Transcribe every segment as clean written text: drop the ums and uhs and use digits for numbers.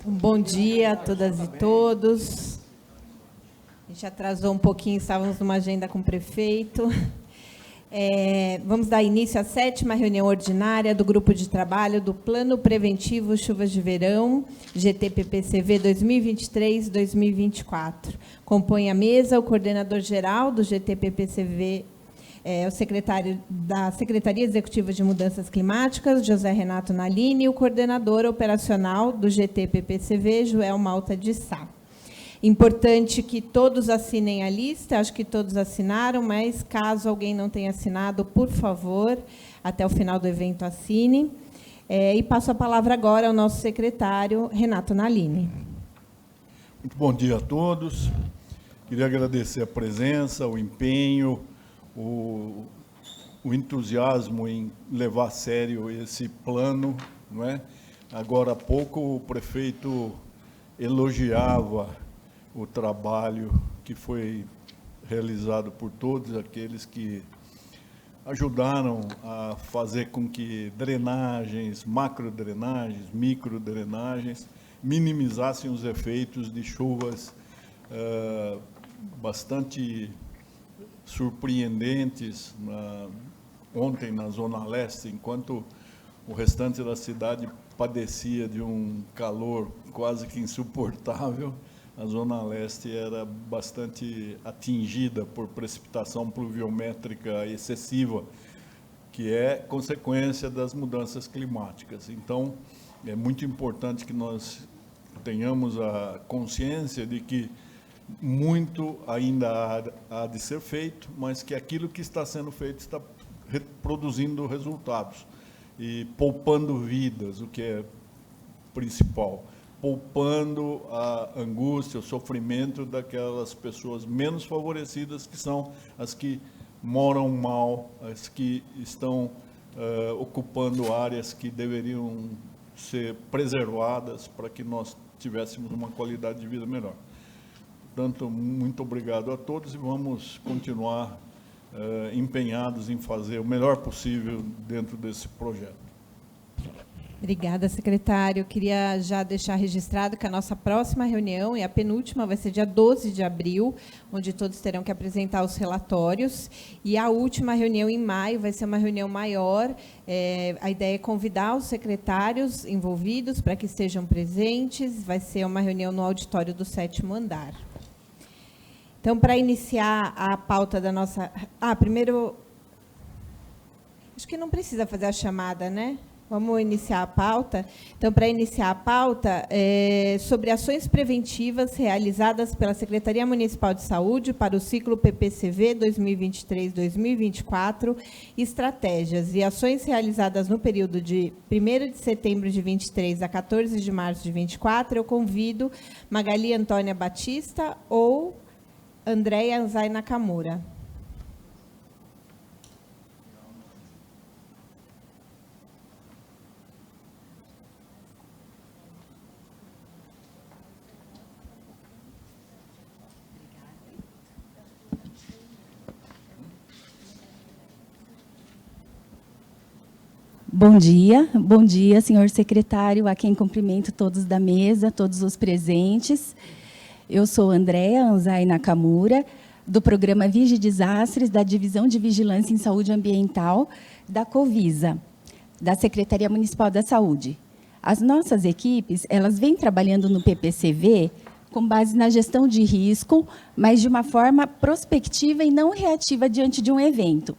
Bom dia a todas e todos. A gente atrasou um pouquinho, estávamos numa agenda com o prefeito. Vamos dar início à 7ª reunião ordinária do Grupo de Trabalho do Plano Preventivo Chuvas de Verão, GT-PPCV 2023-2024. Compõe a mesa o coordenador-geral do GT-PPCV, o secretário da Secretaria Executiva de Mudanças Climáticas, José Renato Nalini, e o coordenador operacional do GT-PPCV, Joel Malta de Sá. Importante que todos assinem a lista, acho que todos assinaram, mas caso alguém não tenha assinado, por favor, até o final do evento assine. E passo a palavra agora ao nosso secretário, Renato Nalini. Muito bom dia a todos. Queria agradecer a presença, o empenho, o entusiasmo em levar a sério esse plano, não é? Agora há pouco o prefeito elogiava o trabalho que foi realizado por todos aqueles que ajudaram a fazer com que drenagens, macrodrenagens, microdrenagens, minimizassem os efeitos de chuvas bastante surpreendentes ontem na Zona Leste, enquanto o restante da cidade padecia de um calor quase que insuportável. A Zona Leste era bastante atingida por precipitação pluviométrica excessiva, que é consequência das mudanças climáticas. Então, é muito importante que nós tenhamos a consciência de que muito ainda há de ser feito, mas que aquilo que está sendo feito está produzindo resultados e poupando vidas, o que é principal, poupando a angústia, o sofrimento daquelas pessoas menos favorecidas, que são as que moram mal, as que estão ocupando áreas que deveriam ser preservadas para que nós tivéssemos uma qualidade de vida melhor. Portanto, muito obrigado a todos e vamos continuar empenhados em fazer o melhor possível dentro desse projeto. Obrigada, secretário. Eu queria já deixar registrado que a nossa próxima reunião, e a penúltima, vai ser dia 12 de abril, onde todos terão que apresentar os relatórios. E a última reunião, em maio, vai ser uma reunião maior. A ideia é convidar os secretários envolvidos para que estejam presentes. Vai ser uma reunião no auditório do 7º andar. Então, para iniciar a pauta da nossa... primeiro... Acho que não precisa fazer a chamada, né? Vamos iniciar a pauta. Então, para iniciar a pauta, sobre ações preventivas realizadas pela Secretaria Municipal de Saúde para o ciclo PPCV 2023-2024, estratégias e ações realizadas no período de 1º de setembro de 23 a 14 de março de 24, eu convido Magali Antônia Batista ou Andréia Anzai Nakamura. Bom dia, senhor secretário, a quem cumprimento todos da mesa, todos os presentes. Eu sou Andréia Anzai Nakamura, do programa Vigi Desastres, da Divisão de Vigilância em Saúde Ambiental, da Covisa, da Secretaria Municipal da Saúde. As nossas equipes, elas vêm trabalhando no PPCV com base na gestão de risco, mas de uma forma prospectiva e não reativa diante de um evento.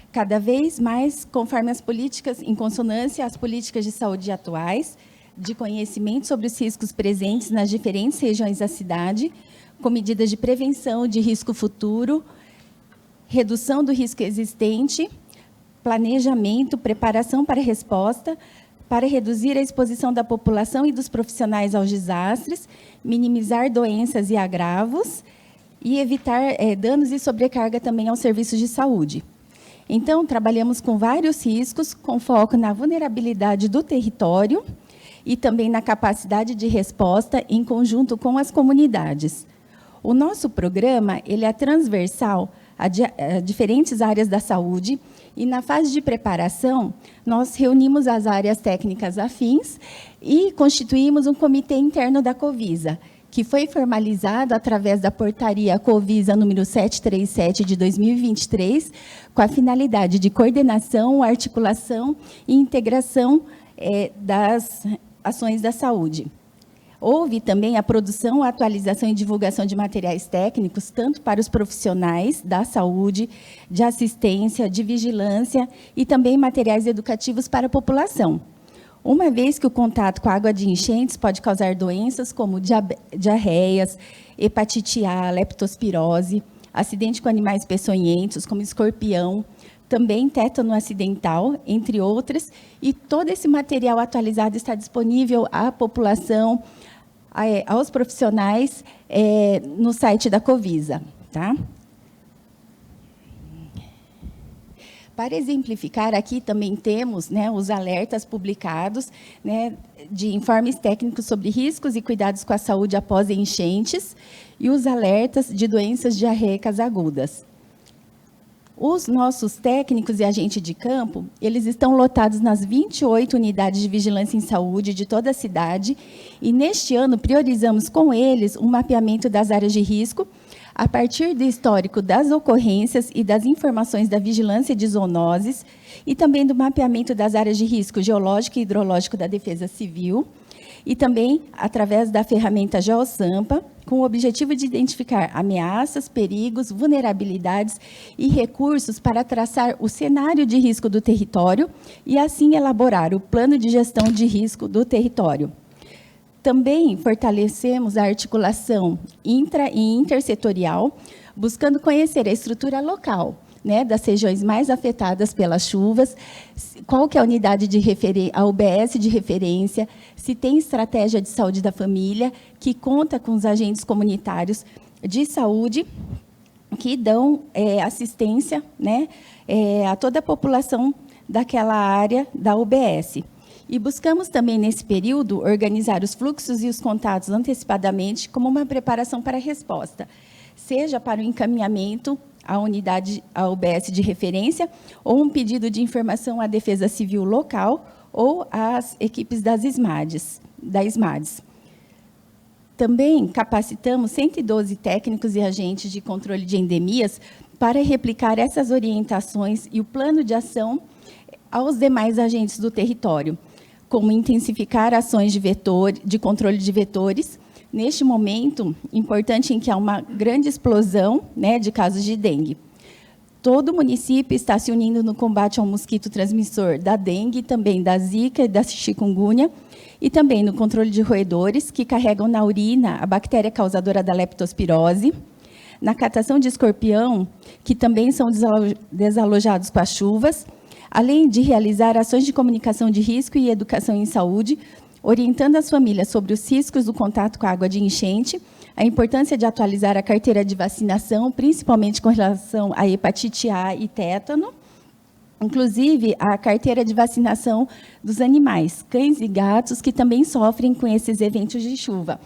Cada vez mais, conforme as políticas, em consonância às políticas de saúde atuais, de conhecimento sobre os riscos presentes nas diferentes regiões da cidade, com medidas de prevenção de risco futuro, redução do risco existente, planejamento, preparação para a resposta, para reduzir a exposição da população e dos profissionais aos desastres, minimizar doenças e agravos e evitar danos e sobrecarga também aos serviços de saúde. Então, trabalhamos com vários riscos, com foco na vulnerabilidade do território e também na capacidade de resposta em conjunto com as comunidades. O nosso programa ele é transversal a diferentes áreas da saúde, e, na fase de preparação, nós reunimos as áreas técnicas afins e constituímos um comitê interno da Covisa, que foi formalizado através da portaria Covisa número 737 de 2023, com a finalidade de coordenação, articulação e integração das ações da saúde. Houve também a produção, atualização e divulgação de materiais técnicos, tanto para os profissionais da saúde, de assistência, de vigilância e também materiais educativos para a população. Uma vez que o contato com a água de enchentes pode causar doenças como diarreias, hepatite A, leptospirose, acidente com animais peçonhentos, como escorpião, também tétano acidental, entre outras, e todo esse material atualizado está disponível à população, aos profissionais, no site da Covisa. Tá? Para exemplificar, aqui também temos, né, os alertas publicados, né, de informes técnicos sobre riscos e cuidados com a saúde após enchentes e os alertas de doenças diarreicas agudas. Os nossos técnicos e agentes de campo, eles estão lotados nas 28 unidades de vigilância em saúde de toda a cidade, e neste ano priorizamos com eles um mapeamento das áreas de risco, a partir do histórico das ocorrências e das informações da vigilância de zoonoses, e também do mapeamento das áreas de risco geológico e hidrológico da Defesa Civil, e também através da ferramenta GeoSampa, com o objetivo de identificar ameaças, perigos, vulnerabilidades e recursos para traçar o cenário de risco do território e, assim, elaborar o plano de gestão de risco do território. Também fortalecemos a articulação intra- e intersetorial, buscando conhecer a estrutura local, né, das regiões mais afetadas pelas chuvas, qual que é a unidade de a UBS de referência, se tem estratégia de saúde da família, que conta com os agentes comunitários de saúde, que dão assistência, né, a toda a população daquela área da UBS. E buscamos também, nesse período, organizar os fluxos e os contatos antecipadamente como uma preparação para a resposta, seja para o encaminhamento à unidade, à UBS de referência, ou um pedido de informação à Defesa Civil local ou às equipes da SMADES. Também capacitamos 112 técnicos e agentes de controle de endemias para replicar essas orientações e o plano de ação aos demais agentes do território, como intensificar ações de controle de vetores, neste momento importante em que há uma grande explosão, né, de casos de dengue. Todo o município está se unindo no combate ao mosquito transmissor da dengue, também da zika e da chikungunya, e também no controle de roedores, que carregam na urina a bactéria causadora da leptospirose, na catação de escorpião, que também são desalojados com as chuvas, além de realizar ações de comunicação de risco e educação em saúde, orientando as famílias sobre os riscos do contato com a água de enchente, a importância de atualizar a carteira de vacinação, principalmente com relação à hepatite A e tétano, inclusive a carteira de vacinação dos animais, cães e gatos, que também sofrem com esses eventos de chuva,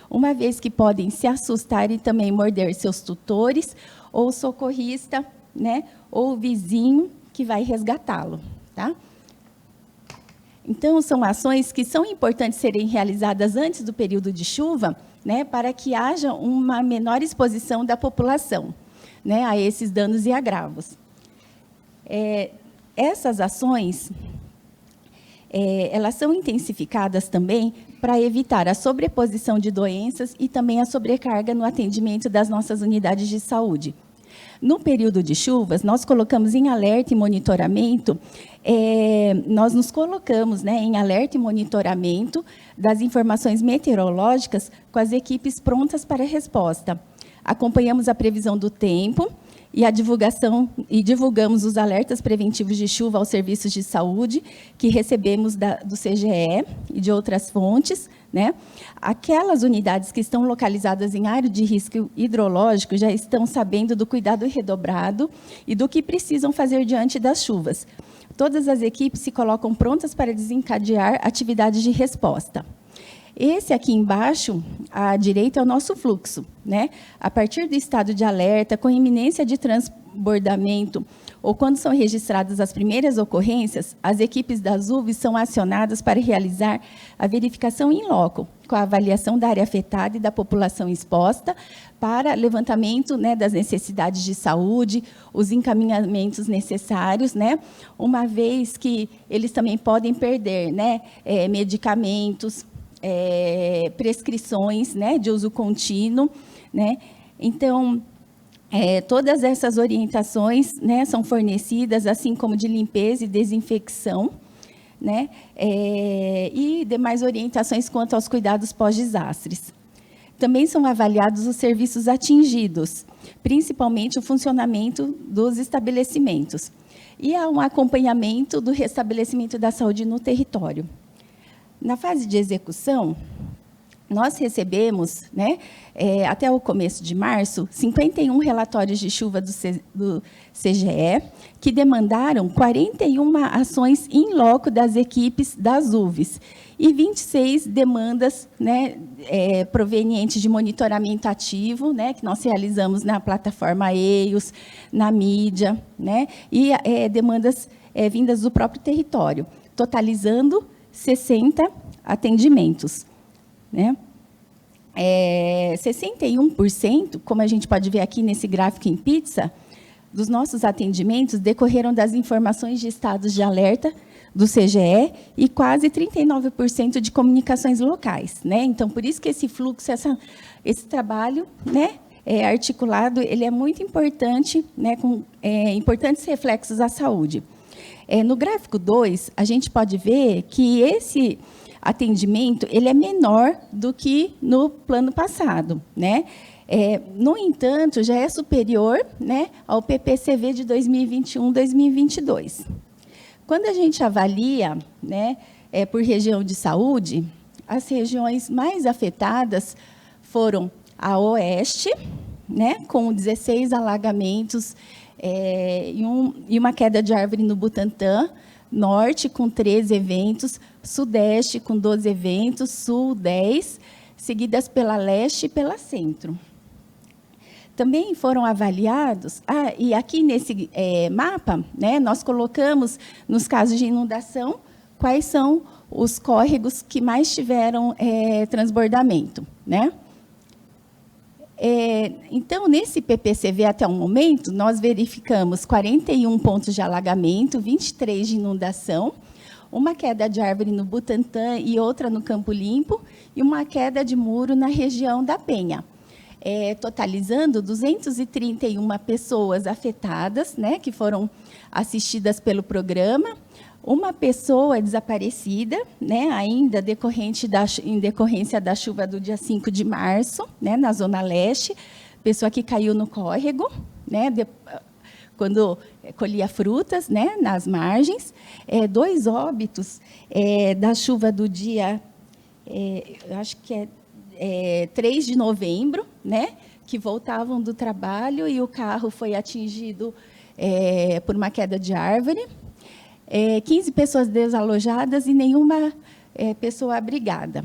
uma vez que podem se assustar e também morder seus tutores, ou socorrista, né, ou vizinho, que vai resgatá-lo. Tá? Então, são ações que são importantes serem realizadas antes do período de chuva, né, para que haja uma menor exposição da população, né, a esses danos e agravos. Essas ações, elas são intensificadas também para evitar a sobreposição de doenças e também a sobrecarga no atendimento das nossas unidades de saúde. No período de chuvas, nós colocamos em alerta e monitoramento, nós nos colocamos, né, em alerta e monitoramento das informações meteorológicas com as equipes prontas para a resposta. Acompanhamos a previsão do tempo e a divulgação, e divulgamos os alertas preventivos de chuva aos serviços de saúde que recebemos do CGE e de outras fontes, né? Aquelas unidades que estão localizadas em área de risco hidrológico já estão sabendo do cuidado redobrado e do que precisam fazer diante das chuvas. Todas as equipes se colocam prontas para desencadear atividades de resposta. Esse aqui embaixo, à direita, é o nosso fluxo, né? A partir do estado de alerta, com iminência de transbordamento ou quando são registradas as primeiras ocorrências, as equipes das UVs são acionadas para realizar a verificação in loco, com a avaliação da área afetada e da população exposta, para levantamento, né, das necessidades de saúde, os encaminhamentos necessários, né, uma vez que eles também podem perder, né, medicamentos, prescrições, né, de uso contínuo, né. Então, todas essas orientações, né, são fornecidas, assim como de limpeza e desinfecção, né, e demais orientações quanto aos cuidados pós-desastres. Também são avaliados os serviços atingidos, principalmente o funcionamento dos estabelecimentos. E há um acompanhamento do restabelecimento da saúde no território. Na fase de execução, nós recebemos, né, até o começo de março, 51 relatórios de chuva do CGE, que demandaram 41 ações in loco das equipes das UVs, e 26 demandas, né, provenientes de monitoramento ativo, né, que nós realizamos na plataforma EIOS, na mídia, né, e demandas vindas do próprio território, totalizando 60 atendimentos. Né? 61%, como a gente pode ver aqui nesse gráfico em pizza, dos nossos atendimentos decorreram das informações de estados de alerta do CGE e quase 39% de comunicações locais. Né? Então, por isso que esse fluxo, esse trabalho, né, articulado, ele é muito importante, né, com importantes reflexos à saúde. No gráfico 2, a gente pode ver que esse atendimento ele é menor do que no plano passado, né? No entanto, já é superior, né, ao PPCV de 2021-2022. Quando a gente avalia, né, por região de saúde, as regiões mais afetadas foram a Oeste, né, com 16 alagamentos e uma queda de árvore no Butantã, Norte, com 13 eventos, Sudeste, com 12 eventos, Sul, 10, seguidas pela Leste e pela Centro. Também foram avaliados, e aqui nesse mapa, né, nós colocamos, nos casos de inundação, quais são os córregos que mais tiveram transbordamento. Né? Então, nesse PPCV, até o momento, nós verificamos 41 pontos de alagamento, 23 de inundação, uma queda de árvore no Butantã e outra no Campo Limpo, e uma queda de muro na região da Penha, totalizando 231 pessoas afetadas, né, que foram assistidas pelo programa, uma pessoa desaparecida, né, ainda em decorrência da chuva do dia 5 de março, né, na Zona Leste, pessoa que caiu no córrego, né, quando colhia frutas, né, nas margens. 2 óbitos da chuva do dia, eu acho que 3 de novembro, né, que voltavam do trabalho e o carro foi atingido por uma queda de árvore. 15 pessoas desalojadas e nenhuma pessoa abrigada.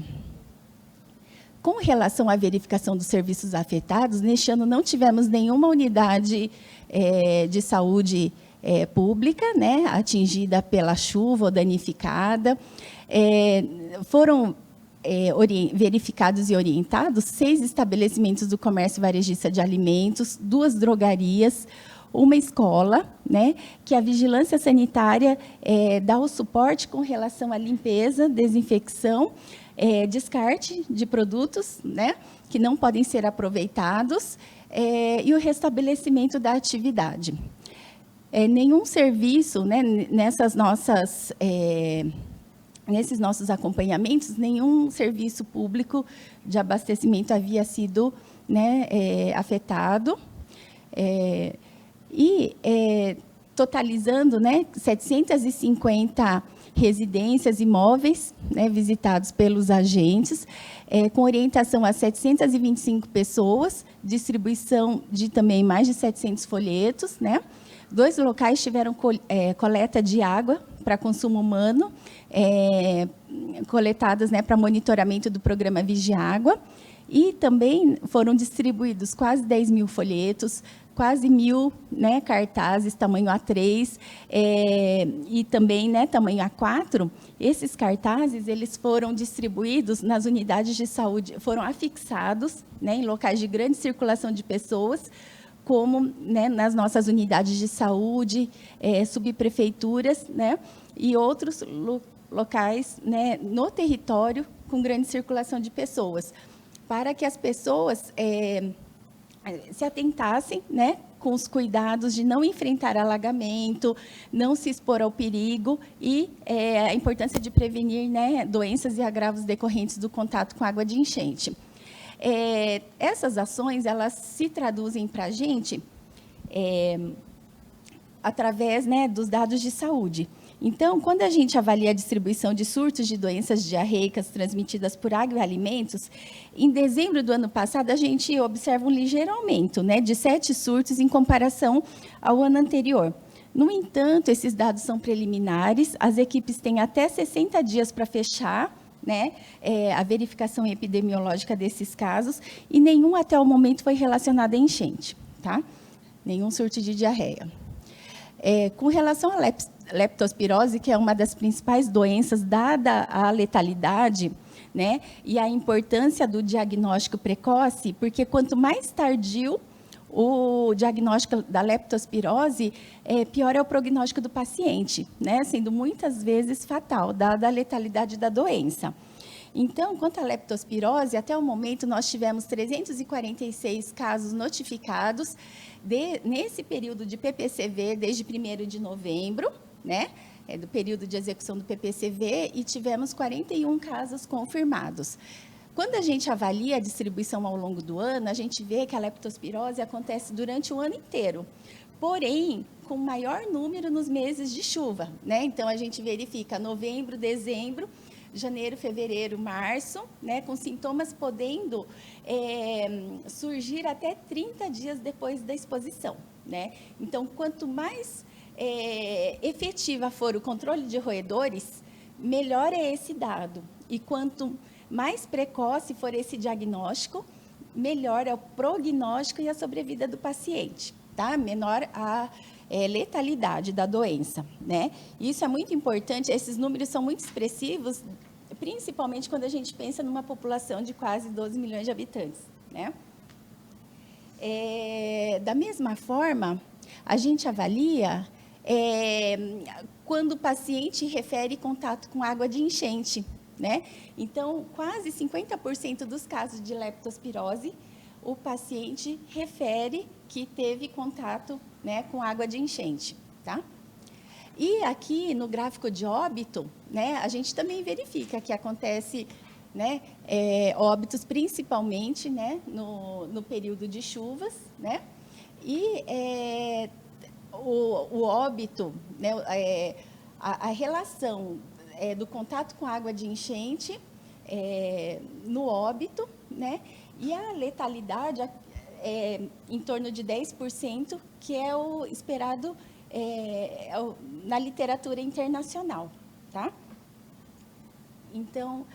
Com relação à verificação dos serviços afetados, neste ano não tivemos nenhuma unidade de saúde pública, né, atingida pela chuva ou danificada. Foram verificados e orientados 6 estabelecimentos do comércio varejista de alimentos, 2 drogarias, uma escola, né, que a vigilância sanitária dá o suporte com relação à limpeza, desinfecção, descarte de produtos, né, que não podem ser aproveitados, e o restabelecimento da atividade. Nenhum serviço, né, nesses nossos acompanhamentos, nenhum serviço público de abastecimento havia sido, né, afetado. Totalizando, né, 750 residências e imóveis, né, visitados pelos agentes, com orientação a 725 pessoas, distribuição de também mais de 700 folhetos. Né? 2 locais tiveram coleta de água para consumo humano, coletadas, né, para monitoramento do programa Vigiágua. E também foram distribuídos quase 10 mil folhetos quase 1.000, né, cartazes tamanho A3 e também, né, tamanho A4. Esses cartazes eles foram distribuídos nas unidades de saúde, foram afixados, né, em locais de grande circulação de pessoas, como, né, nas nossas unidades de saúde, subprefeituras, né, e outros locais, né, no território com grande circulação de pessoas, para que as pessoas se atentassem, né, com os cuidados de não enfrentar alagamento, não se expor ao perigo e a importância de prevenir, né, doenças e agravos decorrentes do contato com água de enchente. Essas ações elas se traduzem para a gente através, né, dos dados de saúde. Então, quando a gente avalia a distribuição de surtos de doenças diarreicas transmitidas por água e alimentos, em dezembro do ano passado, a gente observa um ligeiro aumento, né, de 7 surtos em comparação ao ano anterior. No entanto, esses dados são preliminares, as equipes têm até 60 dias para fechar, né, a verificação epidemiológica desses casos, e nenhum até o momento foi relacionado a enchente, tá? Nenhum surto de diarreia. Com relação à leptospirose, que é uma das principais doenças, dada a letalidade, né, e a importância do diagnóstico precoce, porque quanto mais tardio o diagnóstico da leptospirose, pior é o prognóstico do paciente, né, sendo muitas vezes fatal, dada a letalidade da doença. Então, quanto à leptospirose, até o momento nós tivemos 346 casos notificados nesse período de PPCV, desde 1º de novembro, né, do período de execução do PPCV, e tivemos 41 casos confirmados. Quando a gente avalia a distribuição ao longo do ano, a gente vê que a leptospirose acontece durante o ano inteiro, porém, com maior número nos meses de chuva, né? Então, a gente verifica novembro, dezembro, janeiro, fevereiro, março, né, com sintomas podendo surgir até 30 dias depois da exposição, né? Então, quanto mais efetiva for o controle de roedores, melhor é esse dado. E quanto mais precoce for esse diagnóstico, melhor é o prognóstico e a sobrevida do paciente, tá? Menor a letalidade da doença, né? Isso é muito importante, esses números são muito expressivos, principalmente quando a gente pensa numa população de quase 12 milhões de habitantes, né? Da mesma forma, a gente avalia quando o paciente refere contato com água de enchente, né? Então, quase 50% dos casos de leptospirose, o paciente refere que teve contato, né, com água de enchente, tá? E aqui no gráfico de óbito, né, a gente também verifica que acontece, né, óbitos principalmente, né, no período de chuvas, né? E o óbito, né, a relação do contato com água de enchente no óbito, né? E a letalidade em torno de 10%, que é o esperado na literatura internacional, tá? Então,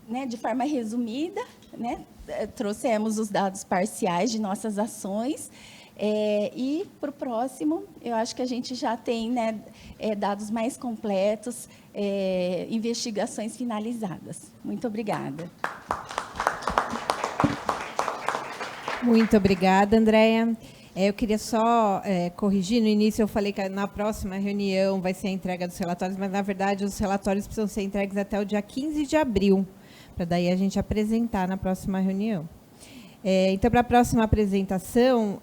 né, de forma resumida, né, trouxemos os dados parciais de nossas ações, e para o próximo, eu acho que a gente já tem, né, dados mais completos, investigações finalizadas. Muito obrigada. Muito obrigada, Andréia. Eu queria só corrigir, no início eu falei que na próxima reunião vai ser a entrega dos relatórios, mas, na verdade, os relatórios precisam ser entregues até o dia 15 de abril, para daí a gente apresentar na próxima reunião. Então, para a próxima apresentação,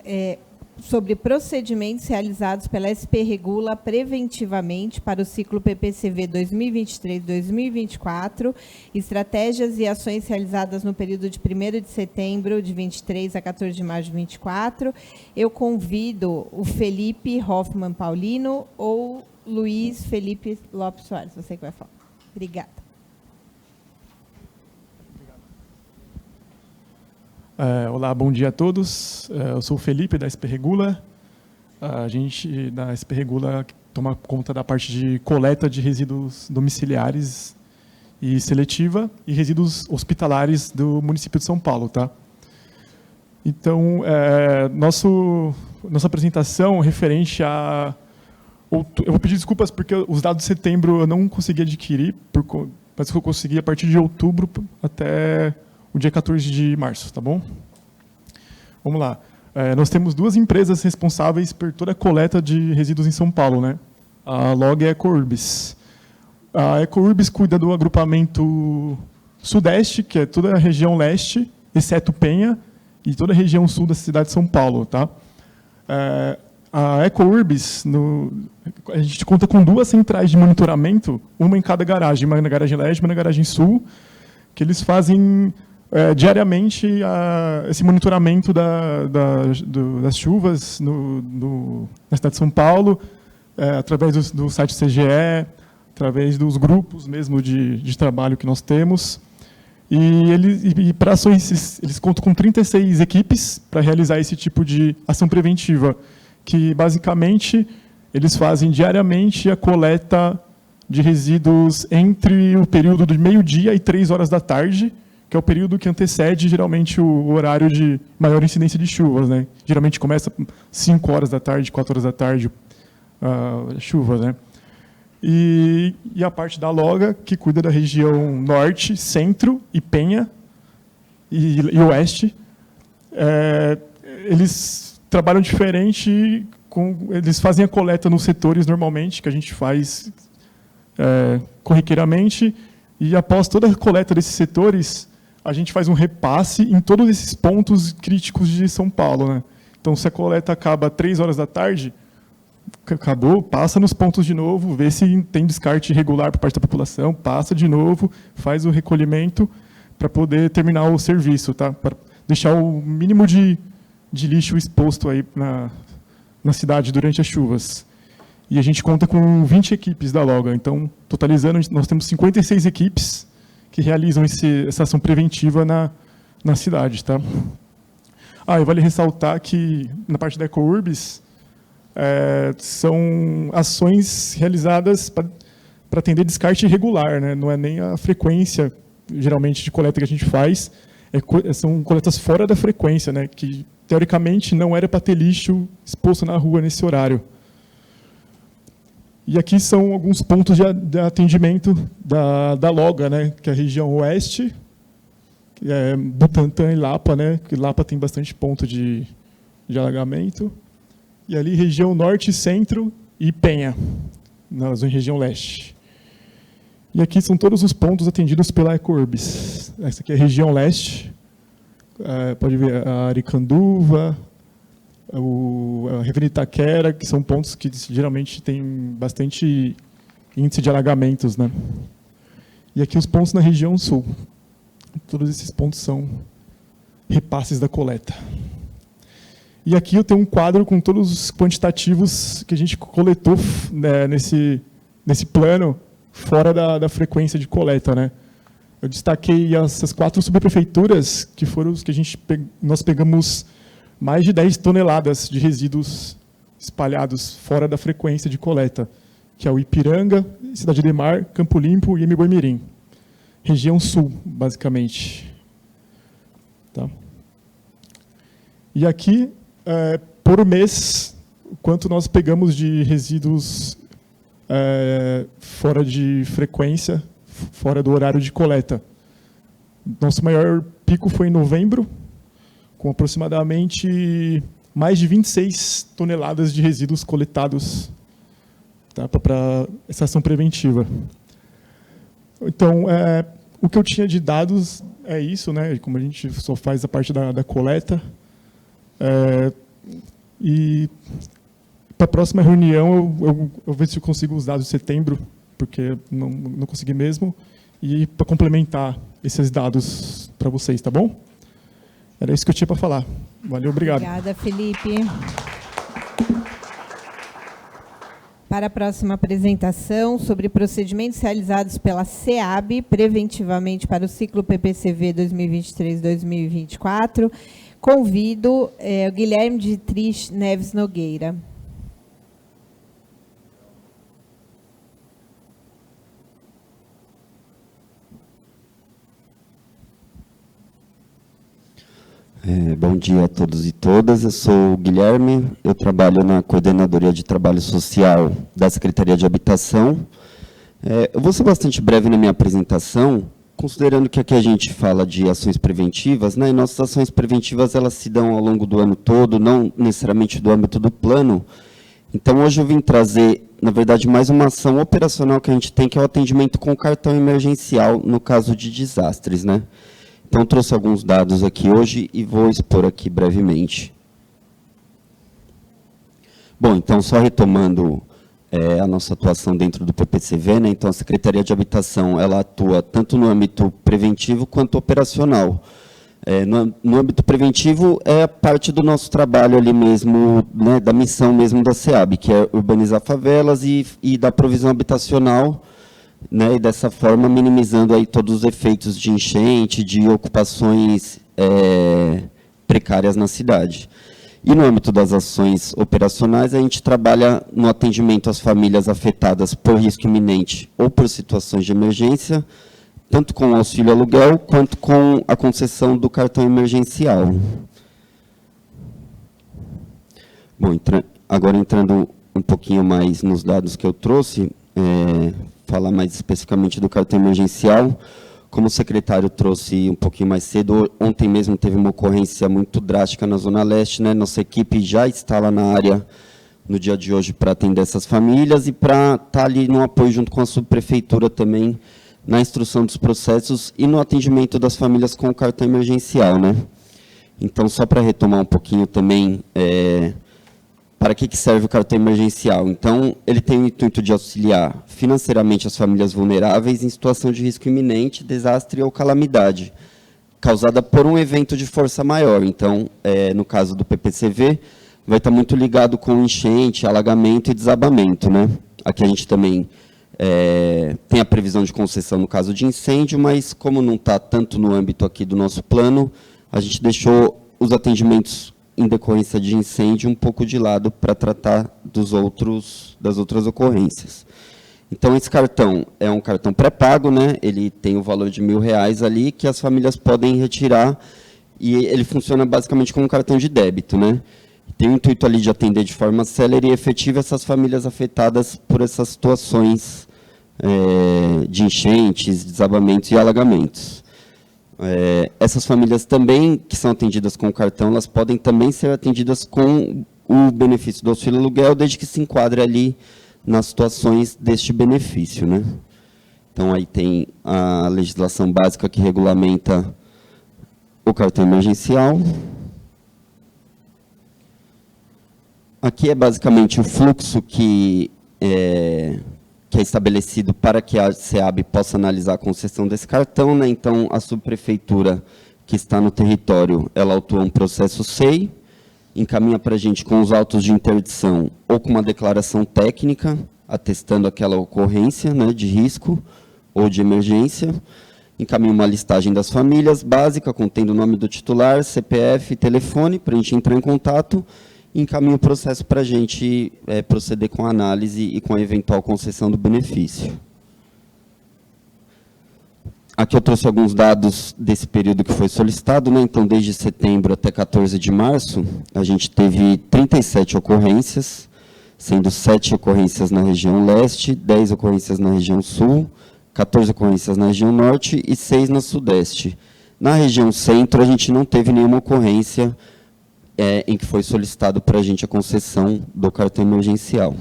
sobre procedimentos realizados pela SP Regula preventivamente para o ciclo PPCV 2023-2024, estratégias e ações realizadas no período de 1º de setembro de 23 a 14 de março de 24. Eu convido o Felipe Hoffmann Paulino ou Luiz Felipe Lopes Soares, você que vai falar. Obrigada. Olá, bom dia a todos. Eu sou o Felipe, da SP Regula. A gente, da SP Regula, toma conta da parte de coleta de resíduos domiciliares e seletiva e resíduos hospitalares do município de São Paulo, tá? Então, nossa apresentação referente a... Eu vou pedir desculpas porque os dados de setembro eu não consegui adquirir, mas eu consegui a partir de outubro até o dia 14 de março, tá bom? Vamos lá. Nós temos 2 empresas responsáveis por toda a coleta de resíduos em São Paulo, né? A Log e a EcoUrbis. A EcoUrbis cuida do agrupamento sudeste, que é toda a região leste, exceto Penha, e toda a região sul da cidade de São Paulo, tá? A EcoUrbis, a gente conta com 2 centrais de monitoramento, uma em cada garagem, uma na garagem leste, uma na garagem sul, que eles fazem diariamente esse monitoramento das chuvas na cidade de São Paulo, através do site CGE, através dos grupos mesmo de trabalho que nós temos. E para ações, eles contam com 36 equipes para realizar esse tipo de ação preventiva, que basicamente eles fazem diariamente a coleta de resíduos entre o período de meio-dia e 3 horas da tarde, que é o período que antecede geralmente o horário de maior incidência de chuvas, né? Geralmente começa 5 horas da tarde, 4 horas da tarde, chuvas, né? E a parte da Loga, que cuida da região norte, centro e Penha e oeste, eles trabalham diferente, eles fazem a coleta nos setores normalmente, que a gente faz corriqueiramente, e após toda a coleta desses setores, a gente faz um repasse em todos esses pontos críticos de São Paulo, né? Então, se a coleta acaba 3 horas da tarde, acabou, passa nos pontos de novo, vê se tem descarte irregular por parte da população, passa de novo, faz o recolhimento para poder terminar o serviço, tá? Para deixar o mínimo de lixo exposto aí na cidade durante as chuvas. E a gente conta com 20 equipes da Loga. Então, totalizando, nós temos 56 equipes que realizam essa ação preventiva na cidade, tá? E vale ressaltar que, na parte da EcoUrbis, são ações realizadas para atender descarte irregular, né? Não é nem a frequência, geralmente, de coleta que a gente faz, são coletas fora da frequência, né? Que, teoricamente, não era para ter lixo exposto na rua nesse horário. E aqui são alguns pontos de atendimento da Loga, né? Que é a região oeste, que é Butantã e Lapa, né? Que Lapa tem bastante ponto de alagamento. E ali, região norte, centro e Penha, na região leste. E aqui são todos os pontos atendidos pela EcoUrbis. Essa aqui é a região leste. Pode ver a Aricanduva, a Revenida Itaquera, que são pontos que geralmente têm bastante índice de alagamentos, né? E aqui os pontos na região sul. Todos esses pontos são repasses da coleta. E aqui eu tenho um quadro com todos os quantitativos que a gente coletou, né, nesse plano, fora da frequência de coleta, né? Eu destaquei essas 4 subprefeituras, que foram os que nós pegamos mais de 10 toneladas de resíduos espalhados fora da frequência de coleta, que é o Ipiranga, Cidade Ademar, Campo Limpo e Boi-mirim. Região sul, basicamente. Tá? E aqui, por mês, quanto nós pegamos de resíduos fora de frequência, fora do horário de coleta. Nosso maior pico foi em novembro, com aproximadamente mais de 26 toneladas de resíduos coletados, tá, para essa ação preventiva. Então, o que eu tinha de dados é isso, né? Como a gente só faz a parte da coleta. E para a próxima reunião, eu vou ver se eu consigo os dados de setembro, porque não consegui mesmo, e para complementar esses dados para vocês, tá bom? Era isso que eu tinha para falar. Valeu, obrigado. Obrigada, Felipe. Para a próxima apresentação sobre procedimentos realizados pela SEAB, preventivamente para o ciclo PPCV 2023-2024, convido o Guilherme Dietrich Neves Nogueira. Bom dia a todos e todas. Eu sou o Guilherme, eu trabalho na Coordenadoria de Trabalho Social da Secretaria de Habitação. Eu vou ser bastante breve na minha apresentação, considerando que aqui a gente fala de ações preventivas, né? E nossas ações preventivas elas se dão ao longo do ano todo, não necessariamente do âmbito do plano. Então, hoje eu vim trazer, na verdade, mais uma ação operacional que a gente tem, que é o atendimento com cartão emergencial no caso de desastres, né? Então, trouxe alguns dados aqui hoje e vou expor aqui brevemente. Bom, então, só retomando a nossa atuação dentro do PPCV, né? Então, a Secretaria de Habitação, ela atua tanto no âmbito preventivo quanto operacional. No âmbito preventivo, é parte do nosso trabalho ali mesmo, né, da missão mesmo da SEAB, que é urbanizar favelas e dar provisão habitacional, né, e dessa forma minimizando aí todos os efeitos de enchente, de ocupações precárias na cidade. E no âmbito das ações operacionais, a gente trabalha no atendimento às famílias afetadas por risco iminente ou por situações de emergência, tanto com o auxílio aluguel, quanto com a concessão do cartão emergencial. Bom, agora entrando um pouquinho mais nos dados que eu trouxe, falar mais especificamente do cartão emergencial. Como o secretário trouxe um pouquinho mais cedo, ontem mesmo teve uma ocorrência muito drástica na Zona Leste, né? Nossa equipe já está lá na área no dia de hoje para atender essas famílias e para estar ali no apoio junto com a subprefeitura também, na instrução dos processos e no atendimento das famílias com o cartão emergencial, né? Então, só para retomar um pouquinho também, para que serve o cartão emergencial? Então, ele tem o intuito de auxiliar financeiramente as famílias vulneráveis em situação de risco iminente, desastre ou calamidade, causada por um evento de força maior. Então, no caso do PPCV, vai estar muito ligado com enchente, alagamento e desabamento, né? Aqui a gente também tem a previsão de concessão no caso de incêndio, mas como não está tanto no âmbito aqui do nosso plano, a gente deixou os atendimentos em decorrência de incêndio um pouco de lado para tratar das outras ocorrências. Então, esse cartão é um cartão pré-pago, né? Ele tem o valor de R$1.000 ali, que as famílias podem retirar, e ele funciona basicamente como um cartão de débito, né? Tem o intuito ali de atender de forma célere e efetiva essas famílias afetadas por essas situações de enchentes, desabamentos e alagamentos. Essas famílias também, que são atendidas com o cartão, elas podem também ser atendidas com o benefício do auxílio aluguel, desde que se enquadre ali nas situações deste benefício, né? Então, aí tem a legislação básica que regulamenta o cartão emergencial. Aqui é basicamente o fluxo que é estabelecido para que a SEAB possa analisar a concessão desse cartão, né? Então, a subprefeitura que está no território, ela autua um processo SEI, encaminha para a gente com os autos de interdição ou com uma declaração técnica, atestando aquela ocorrência, né, de risco ou de emergência, encaminha uma listagem das famílias básica, contendo o nome do titular, CPF e telefone, para a gente entrar em contato, encaminha o processo para a gente proceder com a análise e com a eventual concessão do benefício. Aqui eu trouxe alguns dados desse período que foi solicitado, né? Então, desde setembro até 14 de março, a gente teve 37 ocorrências, sendo 7 ocorrências na região leste, 10 ocorrências na região sul, 14 ocorrências na região norte e 6 na sudeste. Na região centro, a gente não teve nenhuma ocorrência em que foi solicitado para a gente a concessão do cartão emergencial.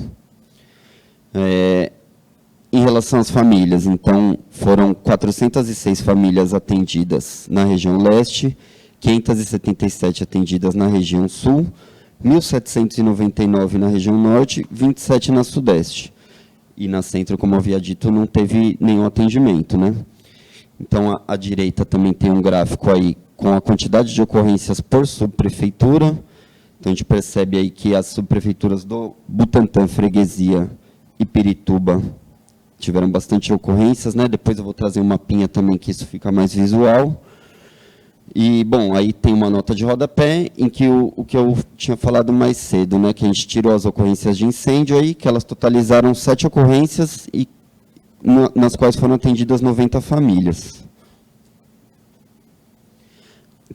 Em relação às famílias, então, foram 406 famílias atendidas na região leste, 577 atendidas na região sul, 1.799 na região norte, 27 na sudeste. E na centro, como eu havia dito, não teve nenhum atendimento, né? Então, à direita também tem um gráfico aí com a quantidade de ocorrências por subprefeitura. Então, a gente percebe aí que as subprefeituras do Butantã, Freguesia e Pirituba tiveram bastante ocorrências, né? Depois eu vou trazer um mapinha também, que isso fica mais visual. E, bom, aí tem uma nota de rodapé, em que o que eu tinha falado mais cedo, né? Que a gente tirou as ocorrências de incêndio aí, que elas totalizaram 7 ocorrências, e nas quais foram atendidas 90 famílias.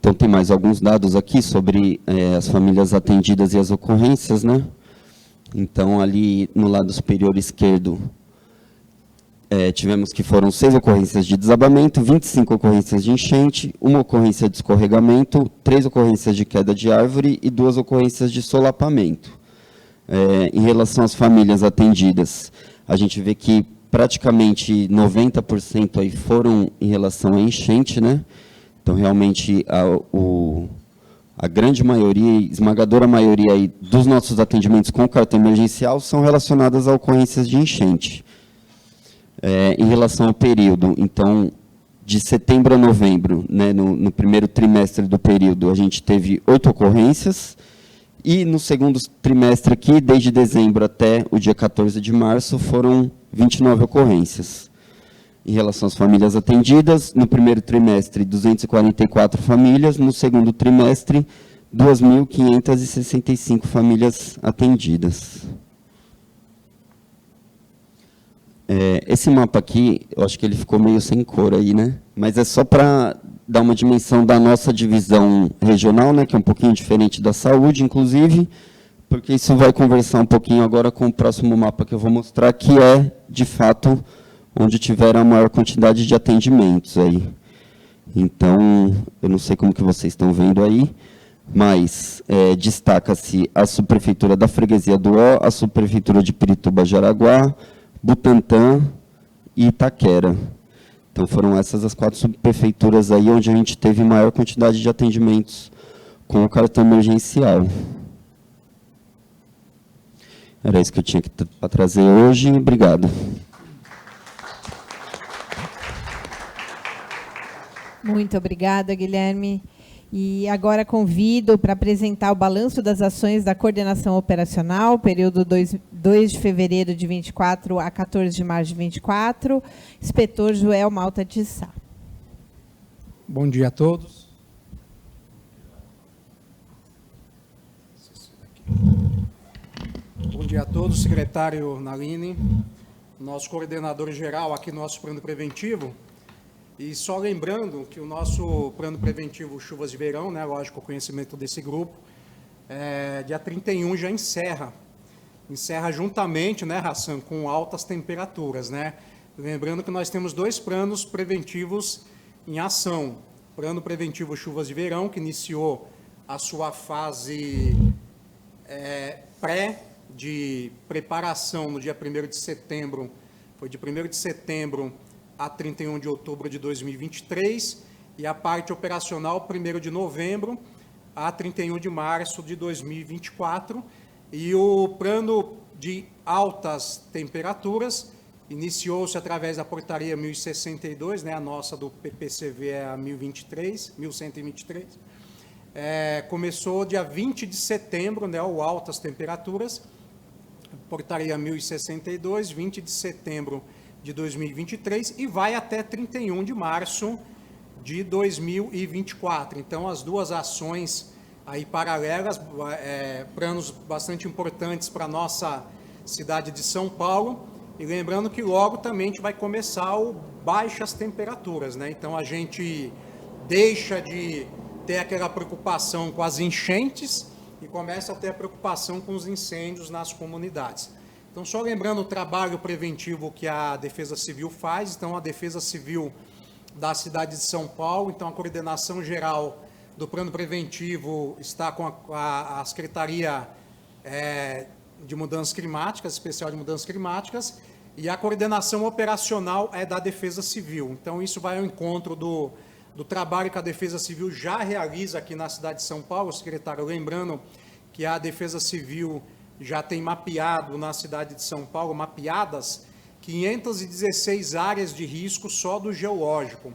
Então, tem mais alguns dados aqui sobre as famílias atendidas e as ocorrências, né? Então, ali no lado superior esquerdo, tivemos que foram 6 ocorrências de desabamento, 25 ocorrências de enchente, 1 ocorrência de escorregamento, 3 ocorrências de queda de árvore e 2 ocorrências de solapamento. Em relação às famílias atendidas, a gente vê que praticamente 90% aí foram em relação à enchente, né? Então, realmente, a grande maioria, esmagadora maioria aí dos nossos atendimentos com cartão emergencial são relacionadas a ocorrências de enchente. Em relação ao período, então, de setembro a novembro, né, no primeiro trimestre do período, a gente teve 8 ocorrências, e no segundo trimestre aqui, desde dezembro até o dia 14 de março, foram 29 ocorrências. Em relação às famílias atendidas, no primeiro trimestre, 244 famílias, no segundo trimestre, 2.565 famílias atendidas. Esse mapa aqui, eu acho que ele ficou meio sem cor aí, né? Mas é só para dar uma dimensão da nossa divisão regional, né, que é um pouquinho diferente da saúde, inclusive, porque isso vai conversar um pouquinho agora com o próximo mapa que eu vou mostrar, que é, de fato, onde tiveram a maior quantidade de atendimentos aí. Então, eu não sei como que vocês estão vendo aí, mas destaca-se a subprefeitura da Freguesia do Ó, a subprefeitura de Pirituba-Jaraguá, Butantã e Itaquera. Então, foram essas as 4 subprefeituras aí onde a gente teve maior quantidade de atendimentos com o cartão emergencial. Era isso que eu tinha para trazer hoje. Obrigado. Muito obrigada, Guilherme. E agora convido para apresentar o balanço das ações da coordenação operacional, período 2 de fevereiro de 24 a 14 de março de 24, inspetor Joel Malta de Sá. Bom dia a todos. Bom dia a todos, secretário Naline, nosso coordenador geral aqui no nosso plano preventivo. E só lembrando que o nosso plano preventivo Chuvas de Verão, né, lógico, o conhecimento desse grupo, dia 31 já encerra juntamente, né, Hassan, com altas temperaturas, né? Lembrando que nós temos 2 planos preventivos em ação. Plano preventivo Chuvas de Verão, que iniciou a sua fase de preparação no dia 1º de setembro, foi de 1º de setembro a 31 de outubro de 2023, e a parte operacional 1º de novembro a 31 de março de 2024, e o plano de altas temperaturas iniciou-se através da portaria 1062, né, a nossa do PPCV é a 1123, começou dia 20 de setembro, né, o altas temperaturas, portaria 1062, 20 de setembro de 2023, e vai até 31 de março de 2024. Então, as 2 ações aí paralelas, planos bastante importantes para a nossa cidade de São Paulo, e lembrando que logo também a gente vai começar o baixas temperaturas, né? Então, a gente deixa de ter aquela preocupação com as enchentes e começa a ter a preocupação com os incêndios nas comunidades. Então, só lembrando o trabalho preventivo que a Defesa Civil faz, então a Defesa Civil da cidade de São Paulo, então a coordenação geral do plano preventivo está com a Secretaria de Mudanças Climáticas, Especial de Mudanças Climáticas, e a coordenação operacional é da Defesa Civil. Então, isso vai ao encontro do trabalho que a Defesa Civil já realiza aqui na cidade de São Paulo, secretário, lembrando que a Defesa Civil já tem mapeado na cidade de São Paulo, mapeadas 516 áreas de risco só do geológico,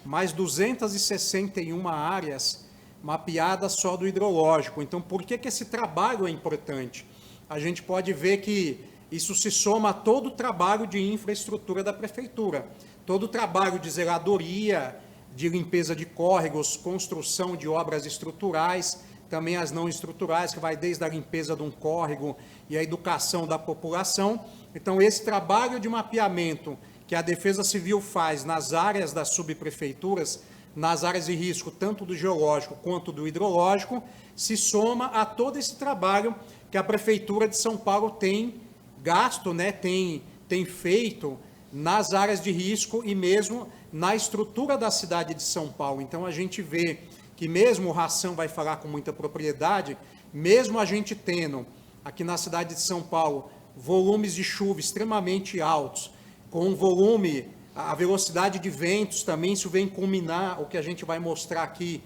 mais 261 áreas mapeadas só do hidrológico. Então, por que esse trabalho é importante? A gente pode ver que isso se soma a todo o trabalho de infraestrutura da prefeitura, todo o trabalho de zeladoria, de limpeza de córregos, construção de obras estruturais, também as não estruturais, que vai desde a limpeza de um córrego e a educação da população. Então, esse trabalho de mapeamento que a Defesa Civil faz nas áreas das subprefeituras nas áreas de risco, tanto do geológico quanto do hidrológico, se soma a todo esse trabalho que a Prefeitura de São Paulo tem gasto, né, tem feito nas áreas de risco e mesmo na estrutura da cidade de São Paulo. Então, a gente vê que mesmo o Ração vai falar com muita propriedade, mesmo a gente tendo aqui na cidade de São Paulo volumes de chuva extremamente altos, com volume, a velocidade de ventos também, isso vem culminar o que a gente vai mostrar aqui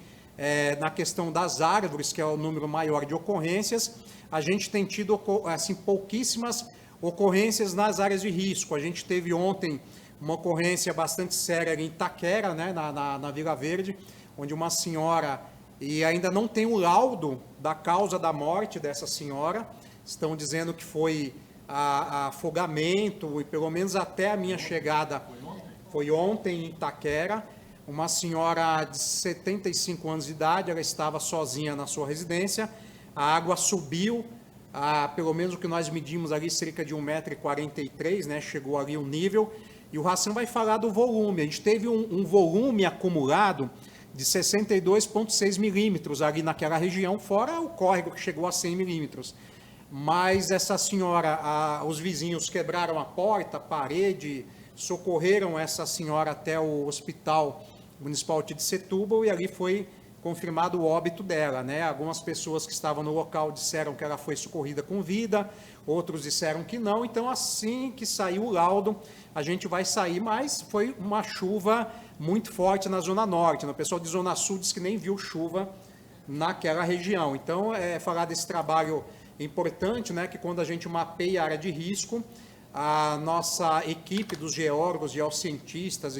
na questão das árvores, que é o número maior de ocorrências. A gente tem tido assim, pouquíssimas ocorrências nas áreas de risco. A gente teve ontem uma ocorrência bastante séria em Itaquera, né, na Vila Verde, onde uma senhora, e ainda não tem o laudo da causa da morte dessa senhora, estão dizendo que foi afogamento, e pelo menos até a minha chegada, foi ontem em Itaquera, uma senhora de 75 anos de idade, ela estava sozinha na sua residência, a água subiu, pelo menos o que nós medimos ali, cerca de 1,43 m, né, chegou ali o nível, e o Ração vai falar do volume. A gente teve um volume acumulado de 62,6 milímetros ali naquela região, fora o córrego que chegou a 100 milímetros. Mas essa senhora, os vizinhos quebraram a porta, a parede, socorreram essa senhora até o Hospital Municipal de Setúbal e ali foi confirmado o óbito dela, né? Algumas pessoas que estavam no local disseram que ela foi socorrida com vida, outros disseram que não. Então, assim que saiu o laudo, a gente vai sair, mas foi uma chuva muito forte na Zona Norte. O pessoal de Zona Sul diz que nem viu chuva naquela região. Então, falar desse trabalho importante, né, que quando a gente mapeia a área de risco, a nossa equipe dos geólogos, geocientistas,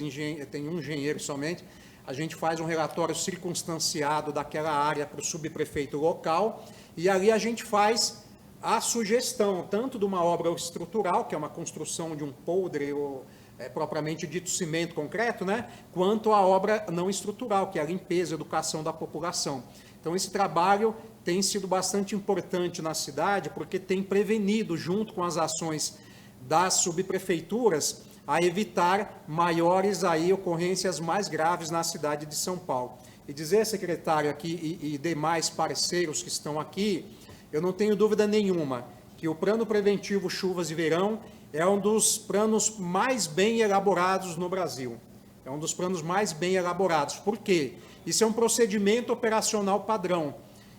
tem um engenheiro somente, a gente faz um relatório circunstanciado daquela área para o subprefeito local e ali a gente faz a sugestão tanto de uma obra estrutural, que é uma construção de um poldre, ou propriamente dito cimento concreto, né, quanto a obra não estrutural, que é a limpeza e educação da população. Então, esse trabalho tem sido bastante importante na cidade, porque tem prevenido, junto com as ações das subprefeituras, a evitar maiores ocorrências mais graves na cidade de São Paulo. E dizer, secretário, aqui e demais parceiros que estão aqui, eu não tenho dúvida nenhuma que o Plano Preventivo Chuvas de Verão é um dos planos mais bem elaborados no Brasil. É um dos planos mais bem elaborados. Por quê? Isso é um procedimento operacional padrão.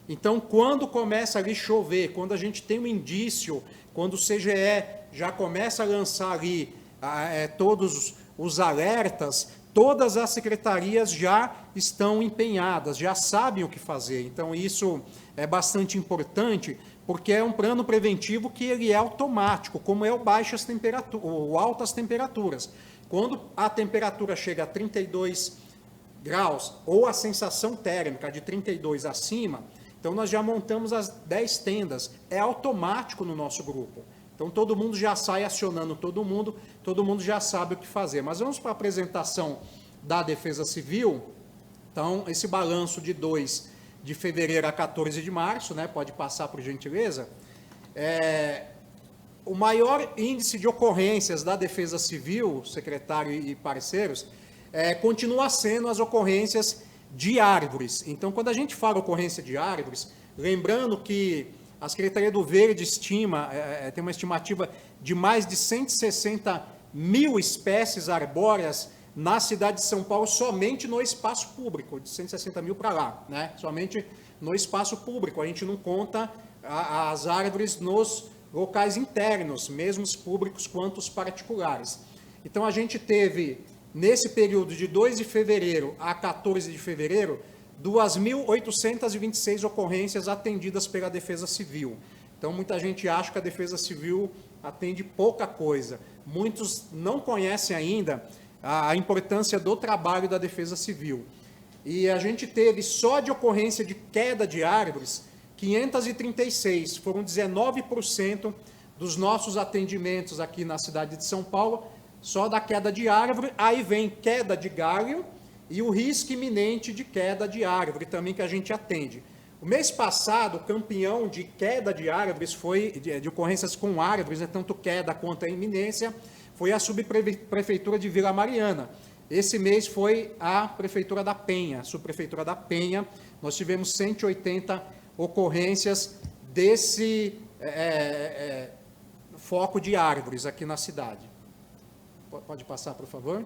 Então, quando começa ali chover, quando a gente tem um indício, quando o CGE já começa a lançar ali todos os alertas, todas as secretarias já estão empenhadas, já sabem o que fazer. Então, isso é bastante importante, porque é um plano preventivo que ele é automático, como é o baixas temperaturas, ou altas temperaturas. Quando a temperatura chega a 32 graus, ou a sensação térmica de 32 acima, então nós já montamos as 10 tendas, é automático no nosso grupo. Então todo mundo já sai acionando todo mundo já sabe o que fazer. Mas vamos para a apresentação da Defesa Civil. Então, esse balanço de 2 de fevereiro a 14 de março, né, pode passar por gentileza, o maior índice de ocorrências da Defesa Civil, secretário e parceiros, continua sendo as ocorrências de árvores. Então, quando a gente fala ocorrência de árvores, lembrando que a Secretaria do Verde tem uma estimativa de mais de 160 mil espécies arbóreas na cidade de São Paulo, somente no espaço público, de 160 mil para lá, né? Somente no espaço público. A gente não conta as árvores nos locais internos, mesmo os públicos quanto os particulares. Então, a gente teve, nesse período de 2 de fevereiro a 14 de fevereiro, 2.826 ocorrências atendidas pela Defesa Civil. Então, muita gente acha que a Defesa Civil atende pouca coisa. Muitos não conhecem ainda a importância do trabalho da Defesa Civil. E a gente teve, só de ocorrência de queda de árvores, 536, foram 19% dos nossos atendimentos aqui na cidade de São Paulo, só da queda de árvore. Aí vem queda de galho e o risco iminente de queda de árvore também que a gente atende. O mês passado, o campeão de queda de árvores foi, de ocorrências com árvores, tanto queda quanto a iminência, foi a subprefeitura de Vila Mariana. esse mês foi a Prefeitura da Penha, Subprefeitura da Penha. Nós tivemos 180 ocorrências desse foco de árvores aqui na cidade. Pode passar, por favor?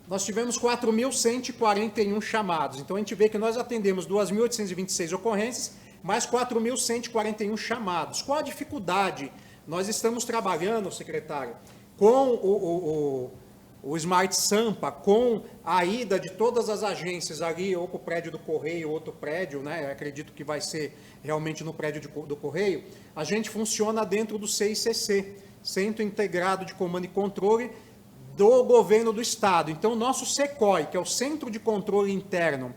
Nós tivemos 4.141 chamados. Então, a gente vê que nós atendemos 2.826 ocorrências, mais 4.141 chamados. Qual a dificuldade? Nós estamos trabalhando, secretário, com o Smart Sampa, com a ida de todas as agências ali, ou para o prédio do Correio, outro prédio, né? Acredito que vai ser realmente no prédio do Correio. A gente funciona dentro do CICC, Centro Integrado de Comando e Controle do Governo do Estado. Então, o nosso SECOI, que é o Centro de Controle Interno,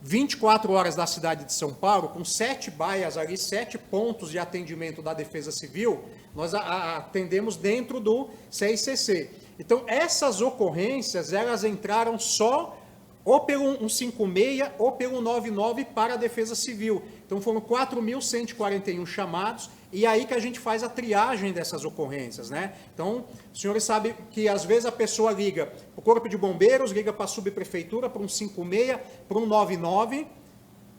24 horas da cidade de São Paulo, com 7 baias ali, 7 pontos de atendimento da Defesa Civil, nós atendemos dentro do CICC. Então, essas ocorrências, elas entraram só ou pelo 156 ou pelo 99 para a Defesa Civil. Então, foram 4.141 chamados, e aí que a gente faz a triagem dessas ocorrências, né? Então, os senhores sabem que às vezes a pessoa liga para o Corpo de Bombeiros, liga para a Subprefeitura, para um 156, para um 99,